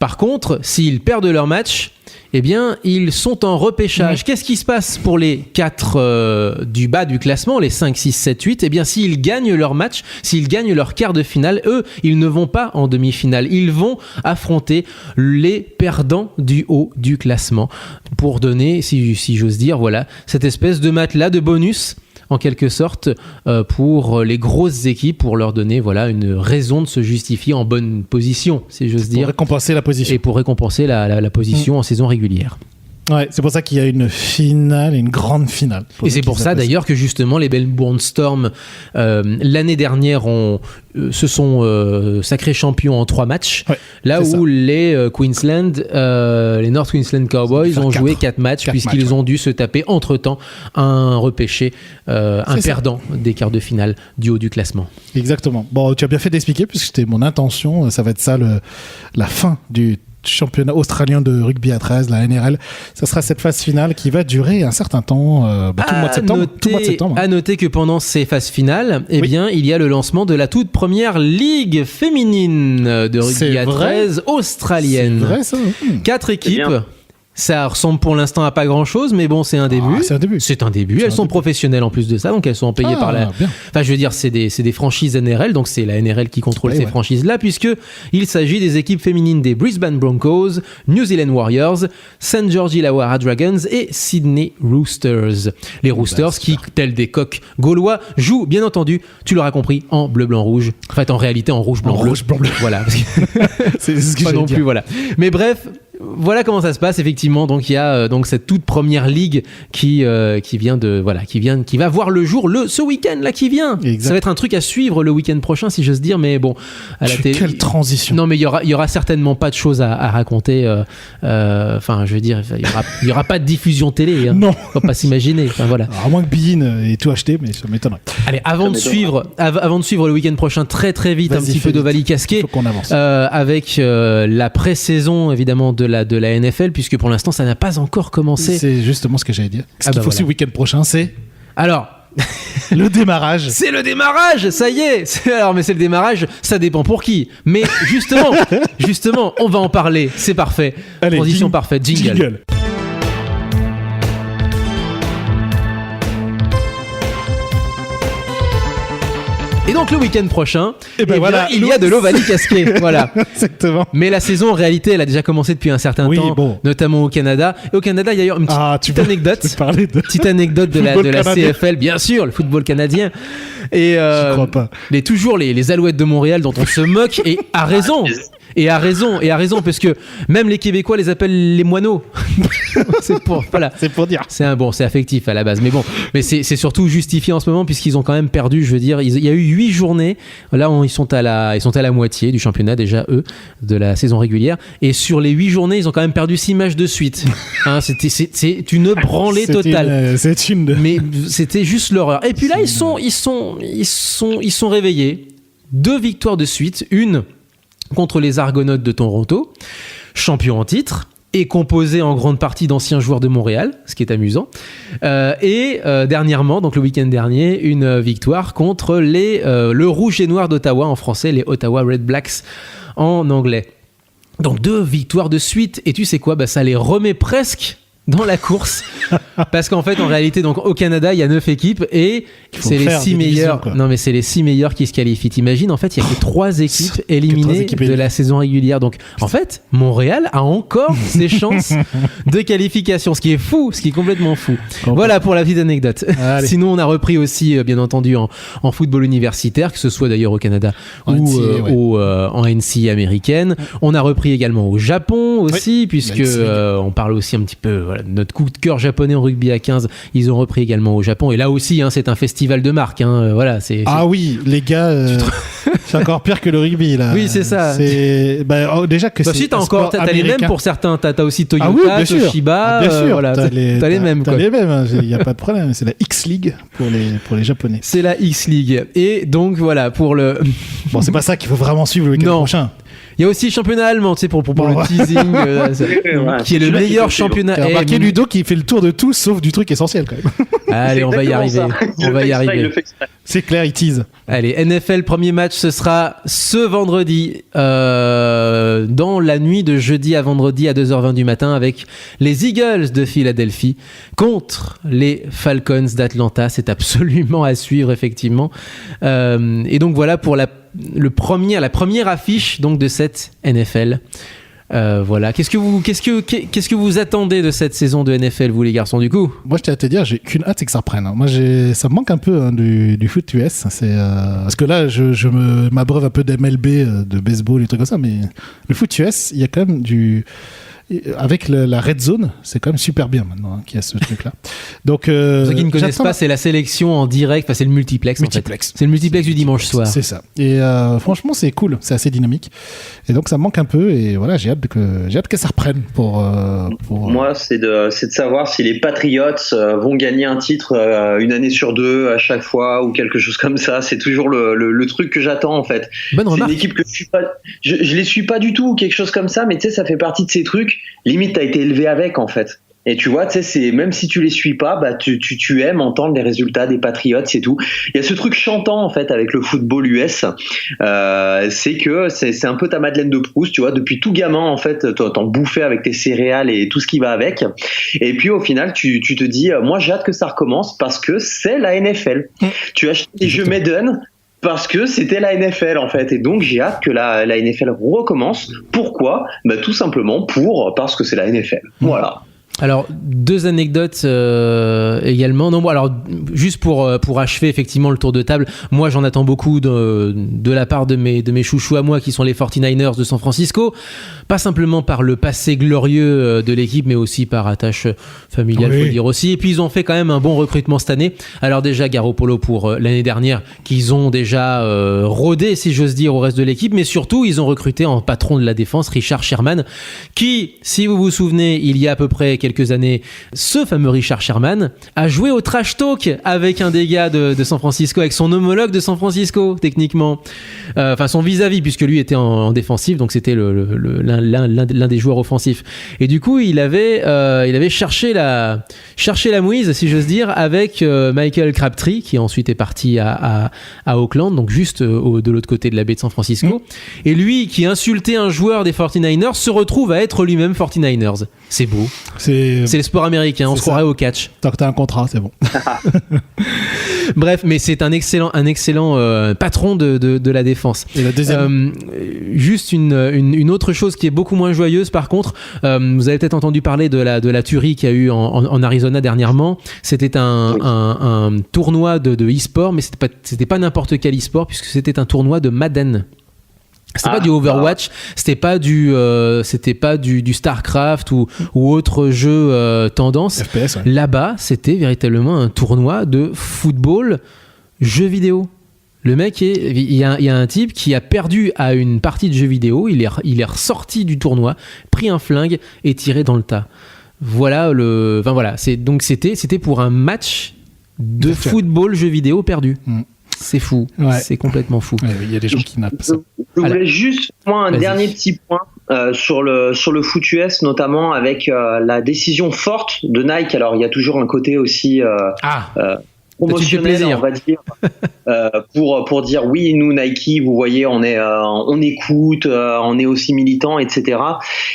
Par contre, s'ils perdent leur match, eh bien, ils sont en repêchage. Qu'est-ce qui se passe pour les 4 du bas du classement, les 5, 6, 7, 8 ? Eh bien, s'ils gagnent leur match, s'ils gagnent leur quart de finale, eux, ils ne vont pas en demi-finale. Ils vont affronter les perdants du haut du classement pour donner, si j'ose dire, voilà, cette espèce de matelas de bonus en quelque sorte pour les grosses équipes, pour leur donner voilà une raison de se justifier en bonne position, si j'ose dire. Pour récompenser la position. Et pour récompenser la position en saison régulière. Ouais, c'est pour ça qu'il y a une finale, une grande finale. Et c'est pour ça d'ailleurs que justement les Melbourne Storm l'année dernière se sont sacrés champions en 3 matchs, là où ça. Les Queensland, les North Queensland Cowboys ont joué 4 matchs puisqu'ils ont dû se taper entre-temps un repêché, un perdant des quarts de finale du haut du classement. Exactement. Bon, tu as bien fait d'expliquer puisque c'était mon intention, ça va être ça la fin du championnat australien de rugby à 13, la NRL. Ça sera cette phase finale qui va durer un certain temps, tout le mois de septembre. À noter que pendant ces phases finales, bien, il y a le lancement de la toute première ligue féminine de rugby à 13 australienne. C'est vrai, ça. 4 équipes. Ça ressemble pour l'instant à pas grand chose, mais bon, c'est un début. C'est un début. Elles sont professionnelles en plus de ça, donc elles sont payées par la. Bien. Enfin, je veux dire, c'est des franchises NRL, donc c'est la NRL qui contrôle ces franchises-là, puisque il s'agit des équipes féminines des Brisbane Broncos, New Zealand Warriors, St George Illawarra Dragons et Sydney Roosters. Les Roosters qui, tels des coqs gaulois, jouent, bien entendu, tu l'auras compris, en bleu, blanc, rouge. En fait, en réalité, en rouge, blanc, bleu. Rouge, blanc, bleu. Voilà. C'est ce que pas j'allais non dire. plus, voilà. Mais bref. Voilà comment ça se passe effectivement. Donc il y a donc cette toute première ligue qui va voir le jour ce week-end là qui vient. Exact. Ça va être un truc à suivre le week-end prochain si j'ose dire. Mais bon, à la télé. Quelle transition. Non mais il y aura certainement pas de choses à raconter. Enfin, je veux dire, il y aura pas de diffusion télé. Hein. Non. Faut pas s'imaginer. Enfin voilà. Alors, à moins que Bein ait tout acheté, mais ça m'étonnerait. Allez, avant de suivre le week-end prochain très très vite, un petit peu d'Ovalie casqué. Faut qu'on avance. Avec la pré-saison évidemment de la NFL, puisque pour l'instant ça n'a pas encore commencé. C'est justement ce que j'allais dire. Ce qu'il faut ce week-end prochain, c'est alors le démarrage. C'est le démarrage, ça y est. Alors mais c'est le démarrage, ça dépend pour qui. Mais justement, on va en parler. C'est parfait. Allez, transition parfaite. Jingle. Et donc le week-end prochain, il y a de l'Ovalie casqué. Voilà. Exactement. Mais la saison, en réalité, elle a déjà commencé depuis un certain temps, notamment au Canada. Et au Canada, il y a eu une petite anecdote. Petite anecdote de la CFL, bien sûr, le football canadien. Et je crois pas. Toujours les Alouettes de Montréal dont on se moque, et à raison. Et a raison, parce que même les Québécois les appellent les moineaux. C'est pour dire. C'est affectif à la base, mais c'est surtout justifié en ce moment puisqu'ils ont quand même perdu. Je veux dire, il y a eu 8 journées. Là, ils sont à la moitié du championnat déjà eux de la saison régulière. Et sur les 8 journées, ils ont quand même perdu 6 matchs de suite. Hein, c'est une branlée totale. Mais c'était juste l'horreur. Et puis là, ils sont réveillés. 2 victoires de suite, une contre les Argonautes de Toronto, champion en titre, et composé en grande partie d'anciens joueurs de Montréal, ce qui est amusant. Et dernièrement, donc le week-end dernier, une victoire contre le Rouge et Noir d'Ottawa en français, les Ottawa Red Blacks en anglais. Donc 2 victoires de suite, et tu sais quoi, ça les remet presque dans la course, parce qu'en fait en réalité donc au Canada il y a 9 équipes et c'est les 6 meilleurs c'est les 6 meilleurs qui se qualifient. T'imagines, en fait il y a que 3 équipes éliminées de la saison régulière, donc en fait Montréal a encore ses chances de qualification, ce qui est complètement fou. Voilà pour la petite anecdote. Sinon on a repris aussi bien entendu en football universitaire, que ce soit d'ailleurs au Canada ou en NCAA américaine. On a repris également au Japon aussi, puisque on parle aussi un petit peu notre coup de cœur japonais en rugby à 15, ils ont repris également au Japon, et là aussi c'est un festival de marques, oui, les gars, c'est encore pire que le rugby là. Oui, c'est ça. Déjà que si t'as les mêmes pour certains, t'as aussi Toyota, Toshiba, t'as les mêmes, t'as les mêmes, il n'y a pas de problème. C'est la X-League pour les Japonais. C'est la X-League, et donc voilà pour le c'est pas ça qu'il faut vraiment suivre le week-end prochain. Il y a aussi le championnat allemand, pour le teasing, qui est le meilleur championnat. T'as remarqué Ludo qui fait le tour de tout sauf du truc essentiel quand même. Allez, on va y arriver. C'est clair, il tease. Allez, NFL, premier match, ce sera ce vendredi, dans la nuit de jeudi à vendredi à 2h20 du matin, avec les Eagles de Philadelphie contre les Falcons d'Atlanta. C'est absolument à suivre, effectivement. Et donc voilà pour la première affiche donc de cette NFL. Voilà. Qu'est-ce que vous attendez de cette saison de NFL, vous les garçons, du coup? Moi, je tiens à te dire, j'ai qu'une hâte, c'est que ça reprenne. Moi, ça me manque un peu du foot US. Parce que là, je m'abreuve un peu d'MLB, de baseball et trucs comme ça, mais le foot US, il y a quand même avec la red zone, c'est quand même super bien maintenant qu'il y a ce truc-là. Donc, pour ceux qui ne connaissent pas, c'est la sélection en direct, c'est le multiplex. En fait. C'est le multiplex du dimanche soir. C'est ça. Et franchement, c'est cool, c'est assez dynamique. Et donc, ça me manque un peu. Et voilà, j'ai hâte que ça reprenne. Moi, c'est de savoir si les Patriots vont gagner un titre une année sur 2 à chaque fois ou quelque chose comme ça. C'est toujours le truc que j'attends, en fait. Bonne remarque. C'est une équipe que je les suis pas du tout ou quelque chose comme ça, mais tu sais, ça fait partie de ces trucs. Limite, t'as été élevé avec, en fait. Et tu vois, tu sais, même si tu les suis pas, tu aimes entendre les résultats des Patriots, c'est tout. Il y a ce truc chantant, en fait, avec le football US. C'est que c'est un peu ta Madeleine de Proust, tu vois. Depuis tout gamin, en fait, t'en bouffais avec tes céréales et tout ce qui va avec. Et puis, au final, tu te dis, moi, j'ai hâte que ça recommence parce que c'est la NFL. Tu achètes des jeux Madden parce que c'était la NFL, en fait, et donc j'ai hâte que la NFL recommence. Pourquoi ? Tout simplement parce que c'est la NFL. Voilà. Alors, 2 anecdotes également. Non, alors juste pour achever effectivement le tour de table, moi j'en attends beaucoup de la part de mes chouchous à moi qui sont les 49ers de San Francisco, pas simplement par le passé glorieux de l'équipe, mais aussi par attache familiale, faut le dire aussi. Et puis ils ont fait quand même un bon recrutement cette année. Alors déjà Garoppolo pour l'année dernière, qu'ils ont déjà rodé, si j'ose dire, au reste de l'équipe, mais surtout ils ont recruté en patron de la défense Richard Sherman, qui, si vous vous souvenez, il y a à peu près quelques années, ce fameux Richard Sherman a joué au trash talk avec un des gars de San Francisco, avec son homologue de San Francisco, techniquement. Enfin, son vis-à-vis, puisque lui était en défensif, donc c'était l'un des joueurs offensifs. Et du coup, il avait cherché la mouise, si j'ose dire, avec Michael Crabtree, qui ensuite est parti à Oakland, donc juste de l'autre côté de la baie de San Francisco. Et lui, qui insultait un joueur des 49ers, se retrouve à être lui-même 49ers. C'est beau. C'est le sport américain, on se croirait au catch. Tant que t'as un contrat, c'est bon. Bref, mais c'est un excellent patron de la défense. Et la deuxième juste une autre chose qui est beaucoup moins joyeuse, par contre, vous avez peut-être entendu parler de la tuerie qu'il y a eu en Arizona dernièrement. C'était un tournoi de e-sport, mais c'était pas n'importe quel e-sport, puisque c'était un tournoi de Madden. C'était pas du Overwatch, c'était pas du Starcraft ou autre jeu tendance. FPS, ouais. Là-bas, c'était véritablement un tournoi de football jeu vidéo. Le mec il y a un type qui a perdu à une partie de jeu vidéo, il est ressorti du tournoi, pris un flingue et tiré dans le tas. Voilà c'était pour un match de football jeu vidéo perdu. C'est fou, c'est complètement fou. Il y a des gens qui nappent ça. Je voulais juste un dernier petit point sur le foot US, notamment avec la décision forte de Nike. Alors il y a toujours un côté aussi promotionnel, on va dire, pour dire oui, nous Nike, vous voyez, on écoute, on est aussi militant, etc.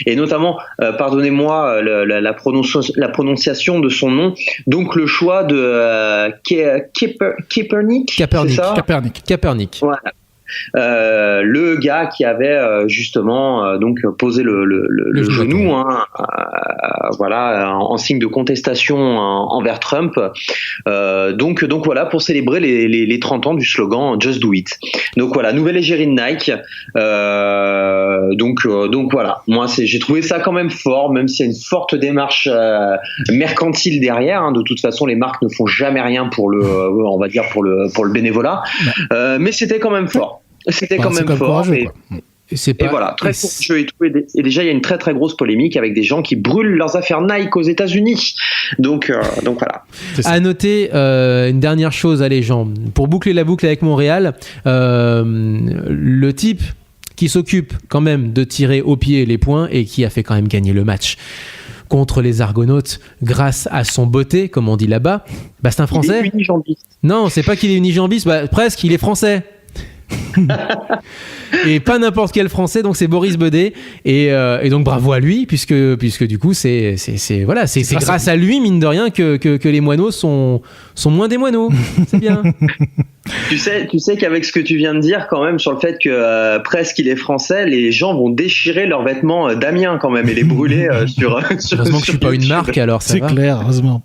Et notamment, pardonnez-moi la prononciation de son nom. Donc le choix de Kaepernick, c'est ça ? Kaepernick. Voilà. Le gars qui avait justement donc posé le genou, voilà, en signe de contestation envers Trump. Donc voilà, pour célébrer les 30 ans du slogan Just Do It. Donc voilà, nouvelle égérie de Nike. Donc voilà, moi j'ai trouvé ça quand même fort, même s'il y a une forte démarche mercantile derrière. Hein. De toute façon, les marques ne font jamais rien pour on va dire pour le bénévolat, mais c'était quand même fort. C'était quand même fort. Et voilà, très courageux et tout. Et déjà, il y a une très très grosse polémique avec des gens qui brûlent leurs affaires Nike aux États-Unis. Donc voilà. À noter une dernière chose, allez Jean, pour boucler la boucle avec Montréal, le type qui s'occupe quand même de tirer au pied les points et qui a fait quand même gagner le match contre les Argonautes grâce à son beauté, comme on dit là-bas, c'est un Français. Il est unijambiste. Non, c'est pas qu'il est unijambiste, presque, il est français. Et pas n'importe quel français, donc c'est Boris Bedet et donc bravo à lui puisque du coup c'est grâce à lui mine de rien que les moineaux sont moins des moineaux. C'est bien. Tu sais qu'avec ce que tu viens de dire quand même sur le fait que presque il est français, les gens vont déchirer leurs vêtements Damien quand même et les brûler sur heureusement que je suis pas une marque alors ça c'est va. Clair, heureusement.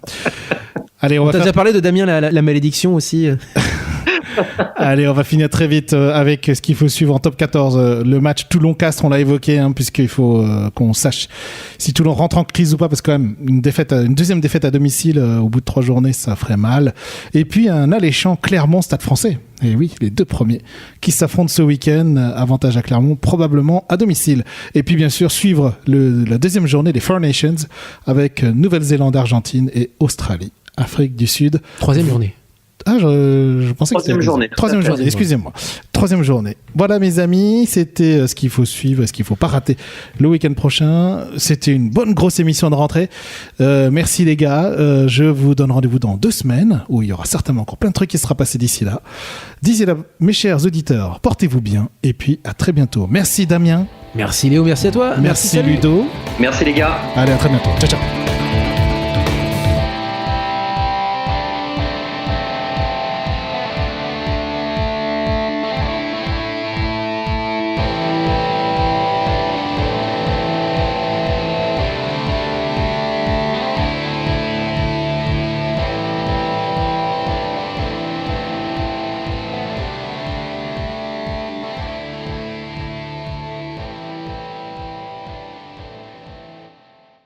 Allez, on va déjà parlé de Damien la malédiction aussi. Allez, on va finir très vite avec ce qu'il faut suivre en top 14. Le match Toulon-Castres, on l'a évoqué, puisqu'il faut qu'on sache si Toulon rentre en crise ou pas, parce que quand même, une deuxième défaite à domicile au bout de 3 journées, ça ferait mal. Et puis un alléchant Clermont-Stade Français. Et oui, les 2 premiers qui s'affrontent ce week-end. Avantage à Clermont, probablement à domicile. Et puis bien sûr, suivre la deuxième journée des Four Nations avec Nouvelle-Zélande, Argentine et Australie, Afrique du Sud. 3e journée. Ah, je pensais que c'était... Troisième journée, excusez-moi. 3e journée. Voilà, mes amis, c'était ce qu'il faut suivre, ce qu'il ne faut pas rater le week-end prochain. C'était une bonne grosse émission de rentrée. Merci les gars. Je vous donne rendez-vous dans 2 semaines, où il y aura certainement encore plein de trucs qui sera passé d'ici là. D'ici là, mes chers auditeurs, portez-vous bien, et puis à très bientôt. Merci Damien. Merci Léo, merci à toi. Merci Ludo. Merci les gars. Allez, à très bientôt. Ciao, ciao.